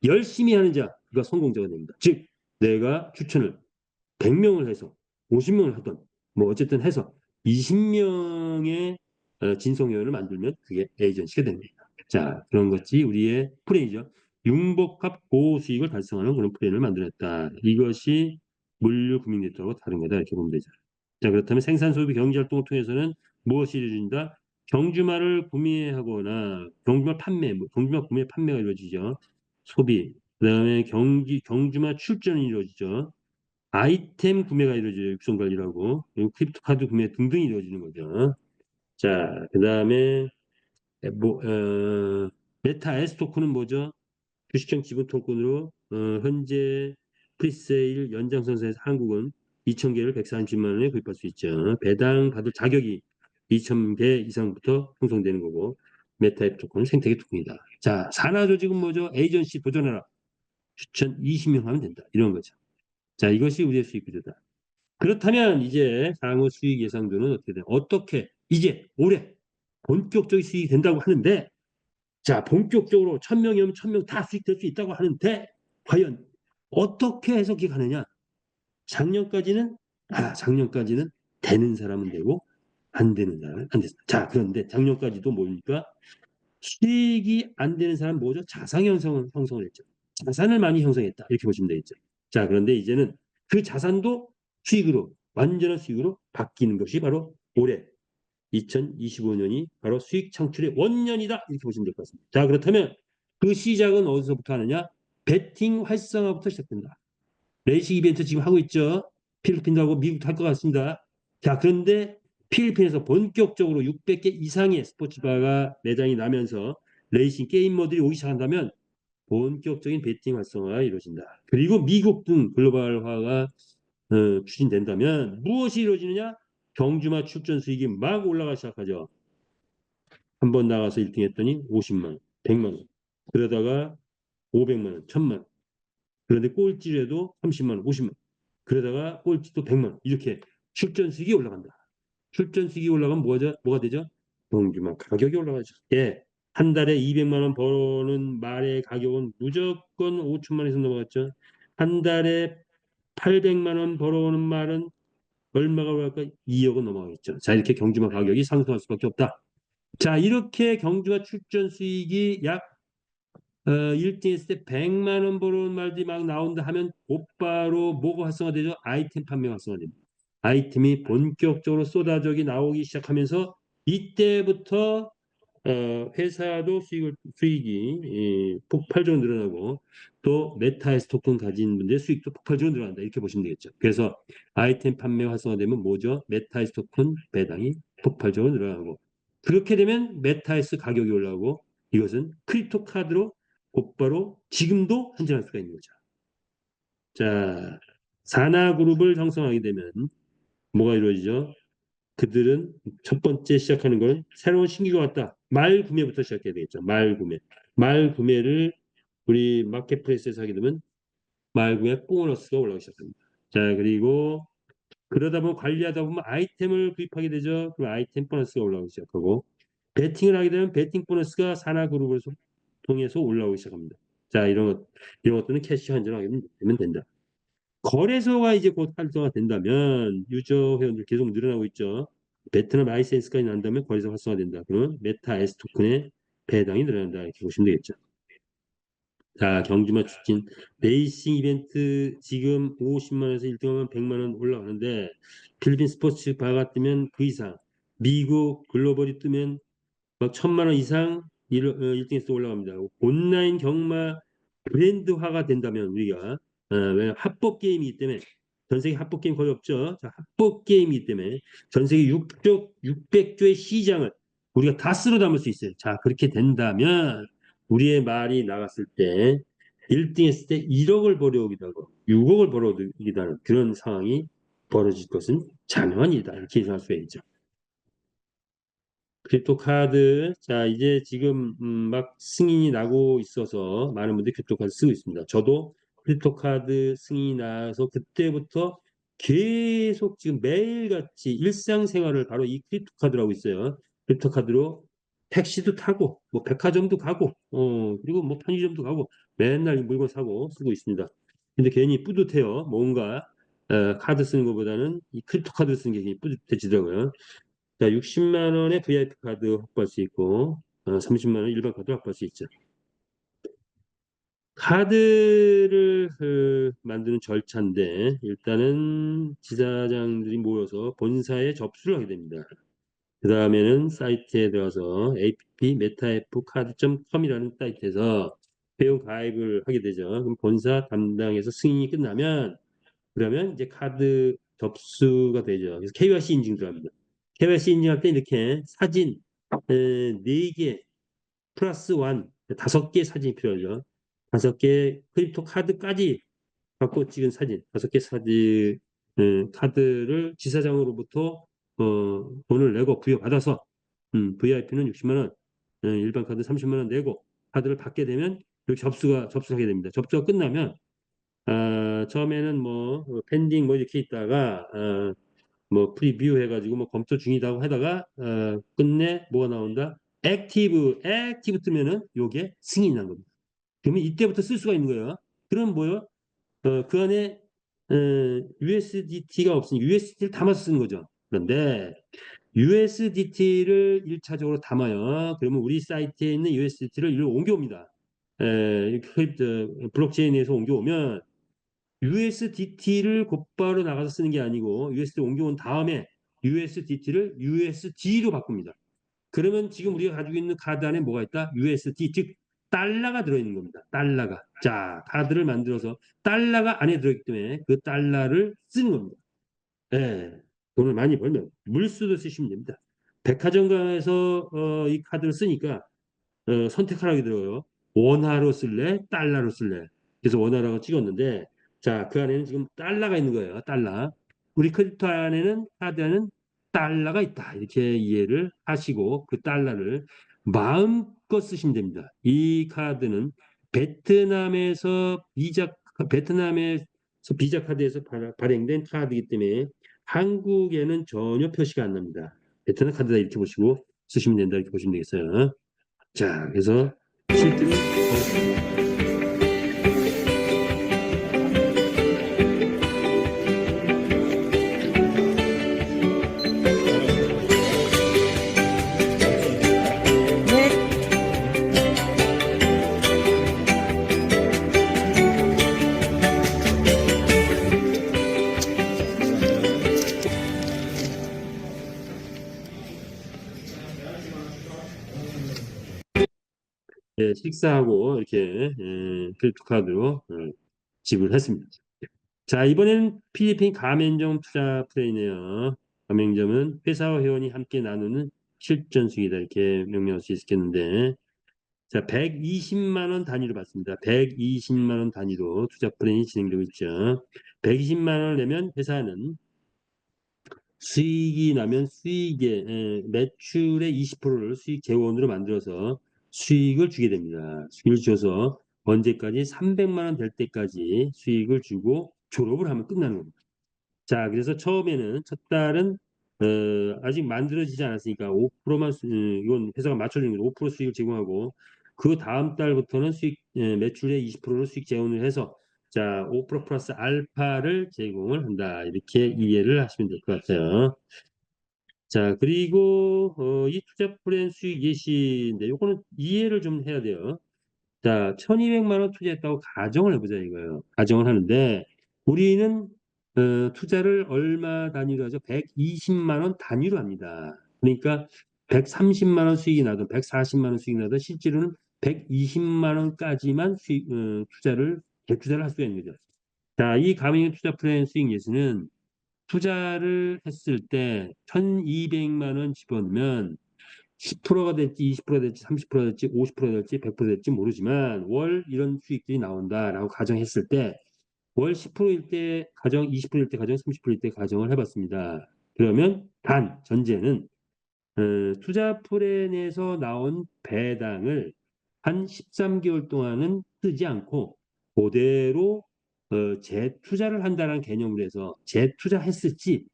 열심히 하는 자, 그가 성공자가 됩니다. 즉, 내가 추천을 100명을 해서 50명을 하던 뭐 어쨌든 해서 20명의 진성회원을 만들면 그게 에이전시가 됩니다. 자, 그런 것이 우리의 프레이죠. 융복합 고수익을 달성하는 그런 프레임을 만들었다. 이것이 물류 금융 네트워크와 다른 거다 이렇게 보면 되죠. 자, 그렇다면 생산 소비 경제 활동을 통해서는 무엇이 이루어진다? 경주마를 구매하거나 경주마 판매, 경주마 구매 판매가 이루어지죠. 소비, 그다음에 경주마 출전이 이루어지죠. 아이템 구매가 이루어져요. 육성 관리라고. 그리고 크립토 카드 구매 등등이 이루어지는 거죠. 자, 그다음에 뭐, 메타 S 토큰은 뭐죠? 주식형 지분 토큰으로 현재 프리세일 연장선상에서 한국은 2,000개를 140만 원에 구입할 수 있죠. 배당 받을 자격이 2,000개 이상부터 형성되는 거고 메타 앱 토큰은 생태계 토큰이다. 자, 산하 조직은 뭐죠? 에이전시 도전하라. 추천 20명 하면 된다. 이런 거죠. 자, 이것이 우리의 수익 구조다. 그렇다면 이제 향후 수익 예상도는 어떻게 돼요? 어떻게 이제 올해 본격적인 수익이 된다고 하는데 자, 본격적으로 1,000명이면 1,000명 다 수익될 수 있다고 하는데 과연 어떻게 해석이 가느냐? 작년까지는 작년까지는 되는 사람은 되고 안 되는 사람은 안 됐다. 자, 그런데 작년까지도 뭡니까? 수익이 안 되는 사람 뭐죠? 자산 형성을 했죠. 자산을 많이 형성했다. 이렇게 보시면 되겠죠. 자, 그런데 이제는 그 자산도 수익으로 완전한 수익으로 바뀌는 것이 바로 올해 2025년이 바로 수익 창출의 원년이다. 이렇게 보시면 될 것 같습니다. 자, 그렇다면 그 시작은 어디서부터 하느냐? 배팅 활성화부터 시작된다. 레이싱 이벤트 지금 하고 있죠. 필리핀도 하고 미국도 할 것 같습니다. 자, 그런데 필리핀에서 본격적으로 600개 이상의 스포츠바가 매장이 나면서 레이싱 게이머들이 오기 시작한다면 본격적인 배팅 활성화가 이루어진다. 그리고 미국 등 글로벌화가 추진된다면 무엇이 이루어지느냐? 경주마 출전 수익이 막 올라가기 시작하죠. 한 번 나가서 1등 했더니 50만 원, 100만 원. 그러다가 500만 원, 1000만 원. 그런데 꼴찌를 해도 30만 원, 50만 원. 그러다가 꼴찌도 100만 원. 이렇게 출전 수익이 올라간다. 출전 수익이 올라가면 뭐가 되죠? 경주마 가격이 올라가죠. 예. 한 달에 200만 원 버는 말의 가격은 무조건 5천만 원에서 넘어갔죠. 한 달에 800만 원 벌어오는 말은 얼마가 올라갈까? 2억은 넘어가겠죠. 자, 이렇게 경주마 가격이 상승할 수밖에 없다. 자, 이렇게 경주마 출전 수익이 약 1등 했을 때 100만 원 벌어오는 말들이 막 나온다 하면 곧바로 뭐가 활성화되죠? 아이템 판매가 활성화됩니다. 아이템이 본격적으로 쏟아져기 나오기 시작하면서 이때부터 회사도 수익이 폭발적으로 늘어나고 또 메타에스 토큰 가진 분들의 수익도 폭발적으로 늘어난다. 이렇게 보시면 되겠죠. 그래서 아이템 판매 활성화되면 뭐죠? 메타에스 토큰 배당이 폭발적으로 늘어나고 그렇게 되면 메타에스 가격이 올라오고 이것은 크립토 카드로 곧바로 지금도 환전할 수가 있는 거죠. 자, 산하 그룹을 형성하게 되면 뭐가 이루어지죠? 그들은 첫 번째 시작하는 건 새로운 신규가 왔다. 말 구매부터 시작해야 되겠죠. 말 구매. 말 구매를 우리 마켓플레이스에서 하게 되면 말 구매 보너스가 올라오기 시작합니다. 자, 그리고 그러다 보면 관리하다 보면 아이템을 구입하게 되죠. 그럼 아이템 보너스가 올라오기 시작하고 배팅을 하게 되면 배팅 보너스가 산하 그룹을 통해서 올라오기 시작합니다. 자, 이런 것들은 캐시 환전하게 되면 된다. 거래소가 이제 곧 활성화 된다면 유저 회원들 계속 늘어나고 있죠. 베트남 라이센스까지 난다면 거래소 활성화된다. 그러면 메타 S 토큰의 배당이 늘어난다. 이렇게 보시면 되겠죠. 자, 경주마 추진 레이싱 이벤트 지금 50만 원에서 1등하면 100만 원 올라가는데 필리핀 스포츠 바가 뜨면 그 이상 미국 글로벌이 뜨면 막 1,000만 원 이상 1등에서 올라갑니다. 온라인 경마 브랜드화가 된다면 우리가 왜냐면 합법 게임이기 때문에 전 세계 합법 게임 거의 없죠. 자, 합법 게임이기 때문에 전 세계 600조의 시장을 우리가 다 쓸어 담을 수 있어요. 자, 그렇게 된다면 우리의 말이 나갔을 때 1등 했을 때 1억을 벌어오기도 하고 6억을 벌어오기도 하는 그런 상황이 벌어질 것은 자명한 일이다. 이렇게 예상할 수가 있죠. 크립토 카드, 자, 이제 지금, 막 승인이 나고 있어서 많은 분들이 크립토 카드 쓰고 있습니다. 저도 크립토 카드 승인이 나서 그때부터 계속 지금 매일같이 일상생활을 바로 이 크립토 카드로 하고 있어요. 크립토 카드로 택시도 타고, 뭐 백화점도 가고, 그리고 뭐 편의점도 가고, 맨날 이 물건 사고 쓰고 있습니다. 근데 괜히 뿌듯해요. 뭔가 카드 쓰는 것보다는 이 크립토 카드 쓰는 게 괜히 뿌듯해지더라고요. 자, 60만 원의 VIP 카드 확보할 수 있고, 30만 원 일반 카드 확보할 수 있죠. 카드를 만드는 절차인데, 일단은 지사장들이 모여서 본사에 접수를 하게 됩니다. 그 다음에는 사이트에 들어가서 app metafcard.com이라는 사이트에서 회원 가입을 하게 되죠. 그럼 본사 담당에서 승인이 끝나면 그러면 이제 카드 접수가 되죠. 그래서 KYC 인증 들어갑니다. KYC 인증할 때 이렇게 사진 4개 플러스 1 5개 사진이 필요하죠. 5개 크립토 카드까지 갖고 찍은 사진 5개 사진 카드를 지사장으로부터 돈을 내고 부여받아서 VIP는 60만 원, 일반 카드 30만 원 내고 카드를 받게 되면 이렇게 접수하게 됩니다. 접수가 끝나면 처음에는 뭐 펜딩 뭐 이렇게 있다가 뭐 프리뷰 해가지고 뭐 검토 중이라고 하다가 끝내 뭐가 나온다? 액티브 뜨면은 요게 승인이 난 겁니다. 그러면 이때부터 쓸 수가 있는 거예요. 그럼 뭐요? 그 안에 USDT가 없으니 USDT를 담아서 쓰는 거죠. 그런데 USDT를 1차적으로 담아요. 그러면 우리 사이트에 있는 USDT를 이리로 옮겨옵니다. 블록체인에서 옮겨오면 USDT를 곧바로 나가서 쓰는 게 아니고 USDT 옮겨온 다음에 USDT를 USD로 바꿉니다. 그러면 지금 우리가 가지고 있는 카드 안에 뭐가 있다? USD, 즉 달러가 들어있는 겁니다. 달러가. 자, 카드를 만들어서 달러가 안에 들어있기 때문에 그 달러를 쓰는 겁니다. 예, 돈을 많이 벌면 물수도 쓰시면 됩니다. 백화점가에서 이 카드를 쓰니까 선택하라고 들어요. 원화로 쓸래? 달러로 쓸래? 그래서 원화라고 찍었는데 자, 그 안에는 지금 달러가 있는 거예요. 달러. 우리 크립토 안에는 카드 안에는 달러가 있다. 이렇게 이해를 하시고 그 달러를 마음껏 쓰시면 됩니다. 이 카드는 베트남에서 베트남에서 비자 카드에서 발행된 카드이기 때문에 한국에는 전혀 표시가 안 납니다. 베트남 카드다 이렇게 보시고 쓰시면 된다 이렇게 보시면 되겠어요. 자, 그래서 실제로 식사하고 이렇게 크립토 카드로 지불했습니다. 자, 이번에는 필리핀 가맹점 투자 플레이네요. 가맹점은 회사와 회원이 함께 나누는 실전수익이다 이렇게 명명할 수 있겠는데 자, 120만 원 단위로 받습니다. 120만 원 단위로 투자 플랜이 진행되고 있죠. 120만 원을 내면 회사는 수익이 나면 매출의 20%를 수익 재원으로 만들어서 수익을 주게 됩니다. 수익을 줘서 언제까지 300만 원 될 때까지 수익을 주고 졸업을 하면 끝나는 겁니다. 자, 그래서 처음에는 첫 달은 아직 만들어지지 않았으니까 5%만 이건 회사가 맞춰주는 거죠. 5% 수익을 제공하고 그 다음 달부터는 매출의 20%를 수익 재원을 해서 자, 5% 플러스 알파를 제공을 한다. 이렇게 이해를 하시면 될 것 같아요. 자, 그리고 이 투자 플랜 수익 예시인데 요거는 이해를 좀 해야 돼요. 자, 1200만 원 투자했다고 가정을 해보자 이거예요. 가정을 하는데 우리는 투자를 얼마 단위로 하죠? 120만 원 단위로 합니다. 그러니까 130만 원 수익이 나든 140만 원 수익이 나든 실제로는 120만 원까지만 투자를 재투자를 할 수가 있는 거죠. 자, 이 가맹 투자 플랜 수익 예수는 투자를 했을 때 1200만 원 집어넣으면 10%가 될지 20%가 될지 30%가 될지 50%가 될지 100%가 될지 모르지만 월 이런 수익들이 나온다라고 가정했을 때 월 10%일 때 가정, 20%일 때 가정, 30%일 때 가정을 해봤습니다. 그러면 전제는 투자 플랜에서 나온 배당을 한 13개월 동안은 쓰지 않고 그대로 재투자를 한다는 개념으로 해서 재투자했을 시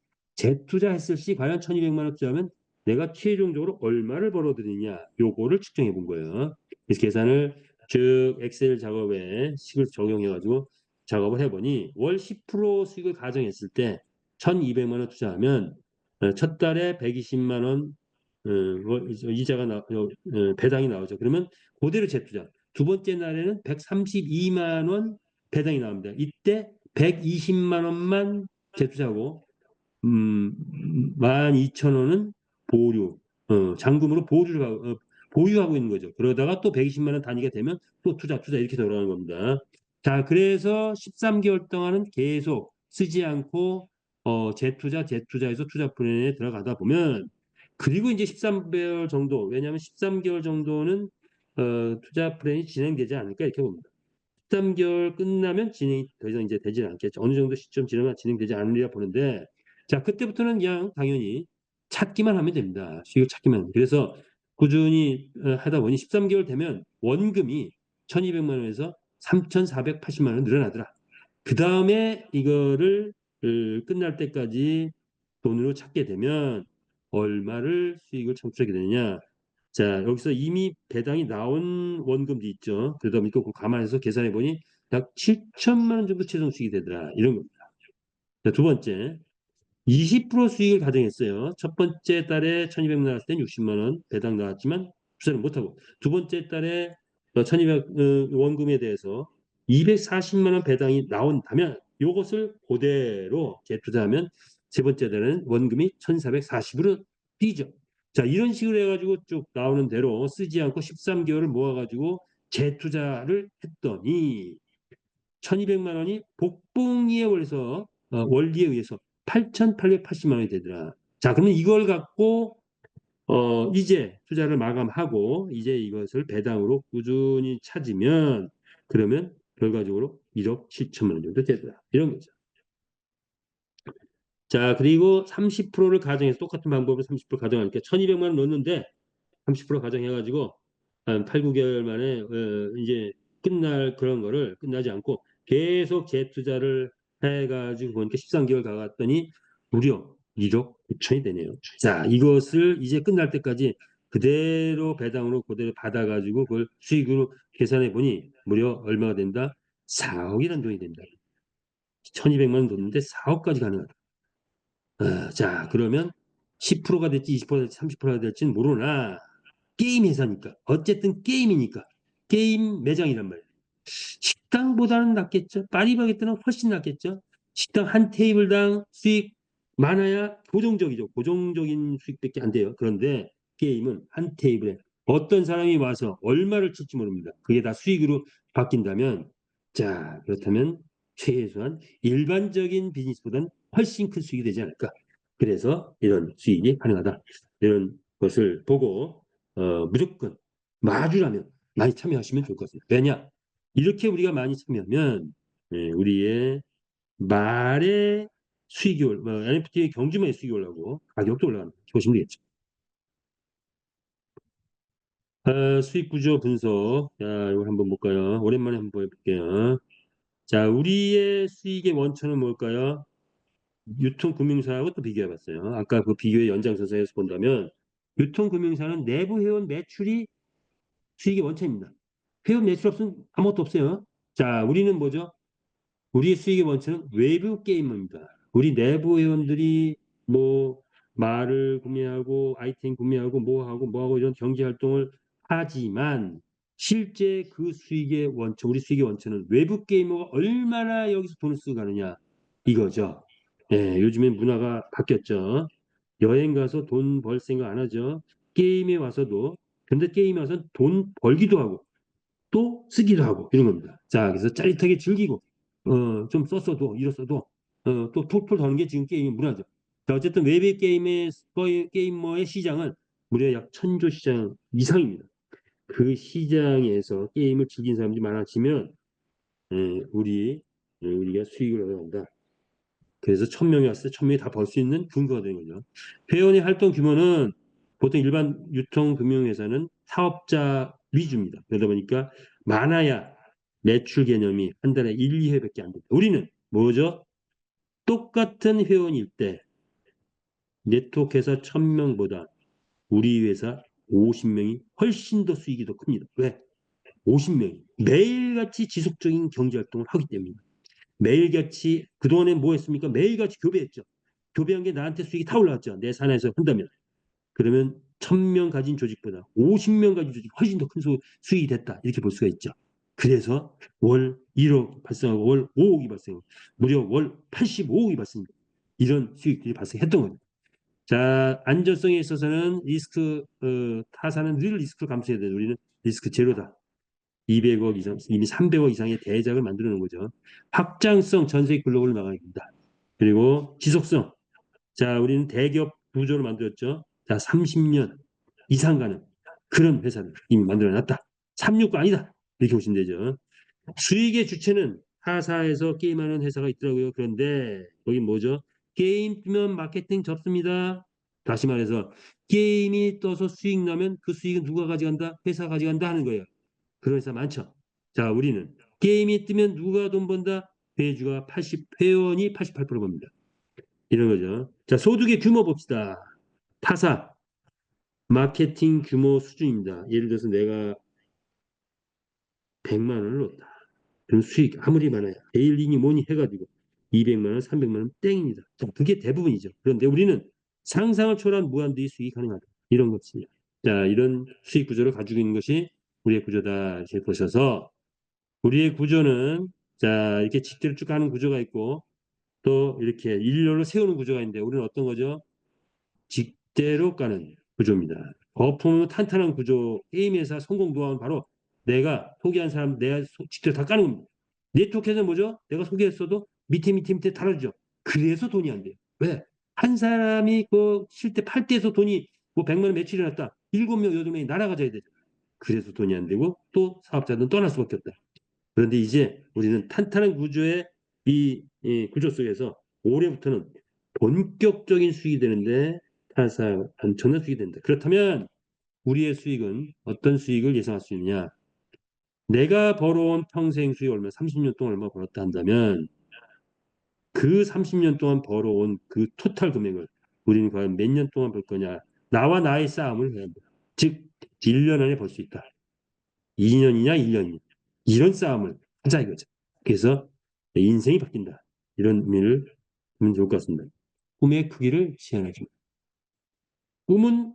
과연 1200만 원 투자하면 내가 최종적으로 얼마를 벌어들이냐 요거를 측정해 본 거예요. 그래서 계산을 즉 엑셀 작업에 식을 적용해가지고 작업을 해보니 월 10% 수익을 가정했을 때 1,200만 원 투자하면 첫 달에 120만 원 이자가 배당이 나오죠. 그러면 그대로 재투자. 두 번째 날에는 132만 원 배당이 나옵니다. 이때 120만 원만 재투자하고 12,000원은 보류, 잔금으로 보유하고 있는 거죠. 그러다가 또 120만 원 단위가 되면 또 투자 이렇게 돌아가는 겁니다. 자, 그래서 13개월 동안은 계속 쓰지 않고 재투자해서 투자 플랜에 들어가다 보면 그리고 이제 13개월 정도, 왜냐하면 13개월 정도는 투자 플랜이 진행되지 않을까 이렇게 봅니다. 13개월 끝나면 진행이 더 이상 이제 되지 않겠죠. 어느 정도 시점 지나면 진행되지 않으리라 보는데, 자, 그때부터는 그냥 당연히 찾기만 하면 됩니다. 수익을 찾기만 하면. 그래서 꾸준히 하다 보니 13개월 되면 원금이 1,200만 원에서 3,480만 원 늘어나더라. 그 다음에 이거를 끝날 때까지 돈으로 찾게 되면 얼마를 수익을 창출하게 되느냐. 자, 여기서 이미 배당이 나온 원금도 있죠. 그러다 보니까 그 감안해서 계산해 보니 약 7천만 원 정도 최종 수익이 되더라. 이런 겁니다. 자, 두 번째, 20% 수익을 가정했어요. 첫 번째 달에 1,200만 원 나왔을 땐 60만 원 배당 나왔지만 투자를 못하고 두 번째 달에 1,200 원금에 대해서 240만 원 배당이 나온다면 이것을 그대로 재투자하면 세 번째 달에는 원금이 1,440으로 뛰죠. 자, 이런 식으로 해가지고 쭉 나오는 대로 쓰지 않고 13개월을 모아가지고 재투자를 했더니 1,200만 원이 복봉에 원리에 의해서 8,880만 원이 되더라. 자, 그러면 이걸 갖고 이제 투자를 마감하고 이제 이것을 배당으로 꾸준히 찾으면 그러면 결과적으로 1억 7천만 원 정도 되더라. 이런 거죠. 자, 그리고 30%를 가정해서 똑같은 방법으로 30% 가정하니까 1,200만 원 넣었는데 30% 가정해가지고 한 8, 9개월 만에 이제 끝날 그런 거를 끝나지 않고 계속 재투자를 해가지고 보니까 13개월 가갔더니 무려 1억 9천이 되네요. 자, 이것을 이제 끝날 때까지 그대로 배당으로 그대로 받아가지고 그걸 수익으로 계산해 보니 무려 얼마가 된다? 4억이라는 돈이 된다. 1,200만 원 뒀는데 4억까지 가능하다. 자, 그러면 10%가 될지 20%가 될지 30%가 될지는 모르나 게임 회사니까. 어쨌든 게임이니까. 게임 매장이란 말이에요. 식당보다는 낫겠죠. 파리바게뜨는 훨씬 낫겠죠. 식당 한 테이블당 수익 많아야 고정적이죠. 고정적인 수익밖에 안 돼요. 그런데 게임은 한 테이블에 어떤 사람이 와서 얼마를 칠지 모릅니다. 그게 다 수익으로 바뀐다면 자, 그렇다면 최소한 일반적인 비즈니스보다는 훨씬 큰 수익이 되지 않을까. 그래서 이런 수익이 가능하다. 이런 것을 보고 무조건 마주라면 많이 참여하시면 좋을 것 같습니다. 왜냐? 이렇게 우리가 많이 참여하면 우리의 말의 수익이 NFT의 경주마의 수익이 올라가고 가격도 올라가는 거 보시면 되겠죠. 수익 구조 분석. 자, 이거 한번 볼까요? 오랜만에 한번 해볼게요. 자, 우리의 수익의 원천은 뭘까요? 유통금융사하고 또 비교해봤어요. 아까 그 비교의 연장선상에서 본다면 유통금융사는 내부 회원 매출이 수익의 원천입니다. 회원 매출 없으면 아무것도 없어요. 자, 우리는 뭐죠? 우리의 수익의 원천은 외부 게이머입니다. 우리 내부 회원들이 뭐 말을 구매하고 아이템 구매하고 뭐하고 이런 경제 활동을 하지만 실제 그 수익의 원천, 우리 수익의 원천은 외부 게이머가 얼마나 여기서 돈을 쓰고 가느냐 이거죠. 예, 요즘에 문화가 바뀌었죠. 여행 가서 돈 벌 생각 안 하죠. 게임에 와서도 근데 게임에 와서 돈 벌기도 하고 또 쓰기도 하고 이런 겁니다. 자, 그래서 짜릿하게 즐기고 좀 썼어도 잃었어도 또 툴툴 도는 게 지금 게임의 문화죠. 자, 어쨌든 외부 게이머의 시장은 무려 약 1,000조 시장 이상입니다. 그 시장에서 게임을 즐긴 사람들이 많아지면 우리가 수익을 얻어간다. 그래서 1,000명이 왔을 때 1,000명이 다 벌 수 있는 근거가 되는 거죠. 회원의 활동 규모는 보통 일반 유통금융회사는 사업자 위주입니다. 그러다 보니까 많아야 매출 개념이 한 달에 1, 2회밖에 안 됩니다. 우리는 뭐죠? 똑같은 회원일 때 네트워크에서 1,000명보다 우리 회사 50명이 훨씬 더 수익이 더 큽니다. 왜? 50명이 매일같이 지속적인 경제활동을 하기 때문입니다. 매일같이 그동안에 뭐 했습니까? 매일같이 교배했죠. 교배한 게 나한테 수익이 다 올라왔죠. 내 산하에서 한다면. 그러면 1000명 가진 조직보다 50명 가진 조직이 훨씬 더 큰 수익이 됐다. 이렇게 볼 수가 있죠. 그래서 월 1억 발생하고 월 5억이 발생하고 무려 월 85억이 발생합니다. 이런 수익들이 발생했던 거죠. 자, 안전성에 있어서는 타사는 늘 리스크를 감수해야 돼요. 우리는 리스크 제로다. 200억 이상, 이미 300억 이상의 대작을 만들어 놓은 거죠. 확장성, 전 세계 글로벌을 막아야 됩니다. 그리고 지속성. 자, 우리는 대기업 구조를 만들었죠. 자, 30년 이상 가는 그런 회사를 이미 만들어 놨다. 369 아니다. 이렇게 보시면 되죠. 수익의 주체는 타사에서 게임하는 회사가 있더라고요. 그런데 거기 뭐죠? 게임 뜨면 마케팅 접습니다. 다시 말해서 게임이 떠서 수익 나면 그 수익은 누가 가져간다? 회사 가져간다 하는 거예요. 그런 회사 많죠. 자, 우리는 게임이 뜨면 누가 돈 번다? 회주가 회원이 88% 법니다. 이런 거죠. 자, 소득의 규모 봅시다. 타사, 마케팅 규모 수준입니다. 예를 들어서 내가 100만 원을 넣었다. 그럼 수익 아무리 많아야 데일리니 뭐니 해가지고 200만 원, 300만 원 땡입니다. 자, 그게 대부분이죠. 그런데 우리는 상상을 초월한 무한대의 수익이 가능하다. 이런 것입니다. 자, 이런 수익 구조를 가지고 있는 것이 우리의 구조다. 이렇게 보셔서 우리의 구조는 자, 이렇게 직대로 쭉 가는 구조가 있고 또 이렇게 일렬로 세우는 구조가 있는데 우리는 어떤 거죠? 직대로 가는 구조입니다. 거품 탄탄한 구조, 게임 회사 성공 노하우는 바로 내가 소개한 사람, 내가 직접 다 까는 겁니다. 네트워크에서 뭐죠? 내가 소개했어도 밑에 달아주죠. 그래서 돈이 안 돼요. 왜? 한 사람이 그 실제 8대에서 돈이 뭐 100만 원 매출이 났다. 7명, 8명이 날아가져야 되죠. 그래서 돈이 안 되고 또 사업자는 떠날 수밖에 없다. 그런데 이제 우리는 탄탄한 구조의 이 구조 속에서 올해부터는 본격적인 수익이 되는데 타사 엄청난 수익이 된다. 그렇다면 우리의 수익은 어떤 수익을 예상할 수 있느냐? 내가 벌어온 평생 수익 얼마, 30년 동안 얼마 벌었다 한다면 그 30년 동안 벌어온 그 토탈 금액을 우리는 과연 몇 년 동안 벌 거냐? 나와 나의 싸움을 해야 합니다. 즉, 1년 안에 벌 수 있다. 2년이냐, 1년이냐. 이런 싸움을 하자 이거죠. 그래서 인생이 바뀐다. 이런 의미를 보면 좋을 것 같습니다. 꿈의 크기를 제한하지. 꿈은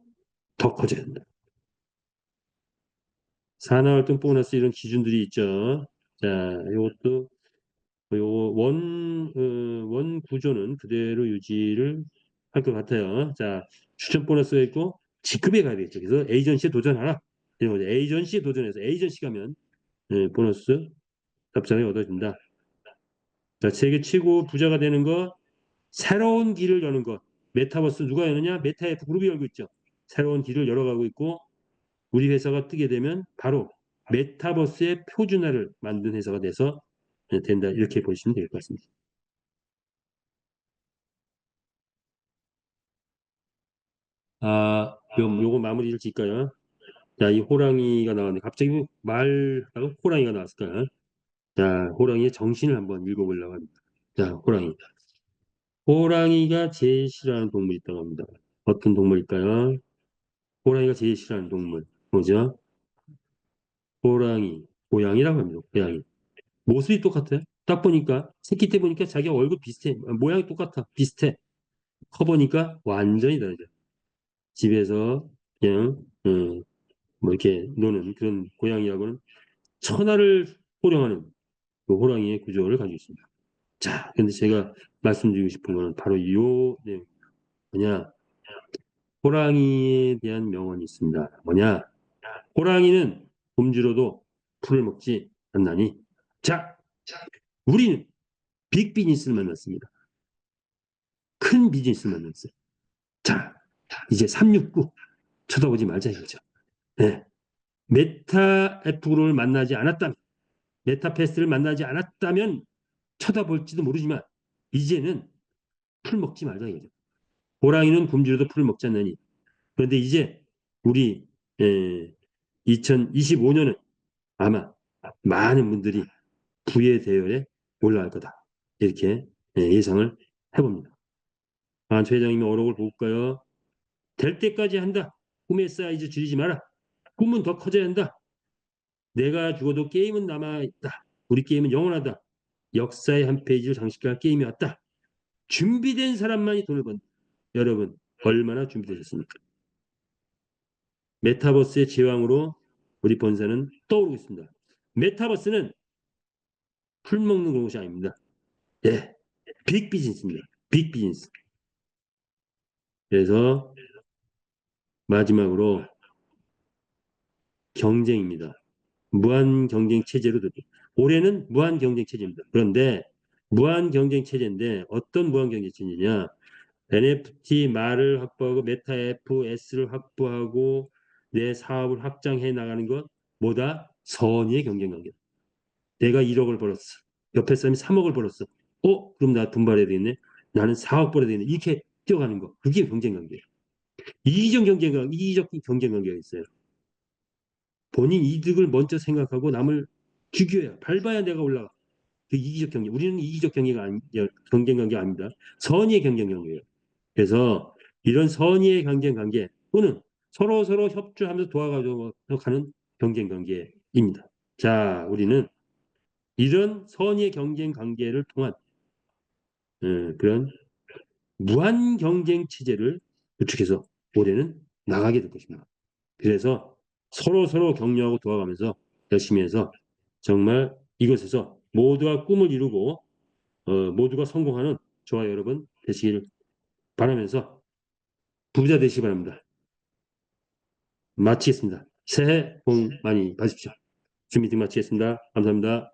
더 커져야 된다. 산하활동 보너스 이런 기준들이 있죠. 자, 이것도 원 구조는 그대로 유지를 할 것 같아요. 자, 추천 보너스가 있고 직급에 가야 되겠죠. 그래서 에이전시에 도전하라. 이런 거죠. 에이전시에 도전해서 에이전시 가면 보너스 답장이 얻어진다. 자, 세계 최고 부자가 되는 거, 새로운 길을 여는 것. 메타버스 누가 여느냐? 메타F 그룹이 열고 있죠. 새로운 길을 열어가고 있고 우리 회사가 뜨게 되면 바로 메타버스의 표준화를 만든 회사가 돼서 된다. 이렇게 보시면 될 것 같습니다. 요거 마무리를 짓까요? 자, 이 호랑이가 나왔네. 갑자기 말하다가 호랑이가 나왔을까요? 자, 호랑이의 정신을 한번 읽어보려고 합니다. 자, 호랑이. 호랑이가 제일 싫어하는 동물이 있다고 합니다. 어떤 동물일까요? 호랑이가 제일 싫어하는 동물. 뭐죠? 호랑이. 고양이라고 합니다. 고양이. 모습이 똑같아요. 딱 보니까, 새끼 때 보니까 자기 얼굴 비슷해. 모양이 똑같아. 비슷해. 커보니까 완전히 다르죠. 집에서 그냥, 뭐 이렇게 노는 그런 고양이하고는 천하를 호령하는 그 호랑이의 구조를 가지고 있습니다. 자, 근데 제가 말씀드리고 싶은 거는 바로 요 내용. 뭐냐? 호랑이에 대한 명언이 있습니다. 뭐냐? 호랑이는 굶주려도 풀을 먹지 않나니. 자, 우리는 빅 비즈니스를 만났습니다. 큰 비즈니스를 만났어요. 자, 이제 369 쳐다보지 말자 이거죠. 네. 메타 애프를 만나지 않았다면, 메타패스를 만나지 않았다면 쳐다볼지도 모르지만 이제는 풀 먹지 말자 이거죠. 호랑이는 굶주려도 풀을 먹지 않나니. 그런데 이제 우리 2025년은 아마 많은 분들이 부의 대열에 올라갈 거다. 이렇게 예상을 해봅니다. 최 회장님이 어록을 볼까요? 될 때까지 한다. 꿈의 사이즈 줄이지 마라. 꿈은 더 커져야 한다. 내가 죽어도 게임은 남아있다. 우리 게임은 영원하다. 역사의 한 페이지를 장식할 게임이 왔다. 준비된 사람만이 돈을 번다. 여러분 얼마나 준비되셨습니까? 메타버스의 제왕으로 우리 본사는 떠오르고 있습니다. 메타버스는 풀 먹는 것이 아닙니다. 예, 빅 비즈니스입니다. 빅 비즈니스. 그래서 마지막으로 경쟁입니다. 무한 경쟁 체제로 들어. 올해는 무한 경쟁 체제입니다. 그런데 무한 경쟁 체제인데 어떤 무한 경쟁 체제냐? NFT 말을 확보하고 메타 FS를 확보하고 내 사업을 확장해 나가는 것보다 선의의 경쟁 관계. 내가 1억을 벌었어. 옆에 사람이 3억을 벌었어. 그럼 나 분발해야 되겠네. 나는 4억 벌어야 되겠네. 이렇게 뛰어가는 거. 그게 경쟁 관계예요. 이기적 경쟁 관계가 있어요. 본인 이득을 먼저 생각하고 남을 죽여야, 밟아야 내가 올라가. 그 이기적 경쟁. 우리는 이기적 경쟁 관계 아닙니다. 선의의 경쟁 관계예요. 그래서 이런 선의의 경쟁 관계 또는 서로 협조하면서 도와가지고 가는 경쟁 관계입니다. 자, 우리는 이런 선의의 경쟁 관계를 통한 그런 무한 경쟁 체제를 구축해서 올해는 나가게 될 것입니다. 그래서 서로 격려하고 도와가면서 열심히 해서 정말 이것에서 모두가 꿈을 이루고 모두가 성공하는 저와 여러분 되시기를 바라면서 부자 되시기 바랍니다. 마치겠습니다. 새해 복 많이 받으십시오. 준비 마치겠습니다. 감사합니다.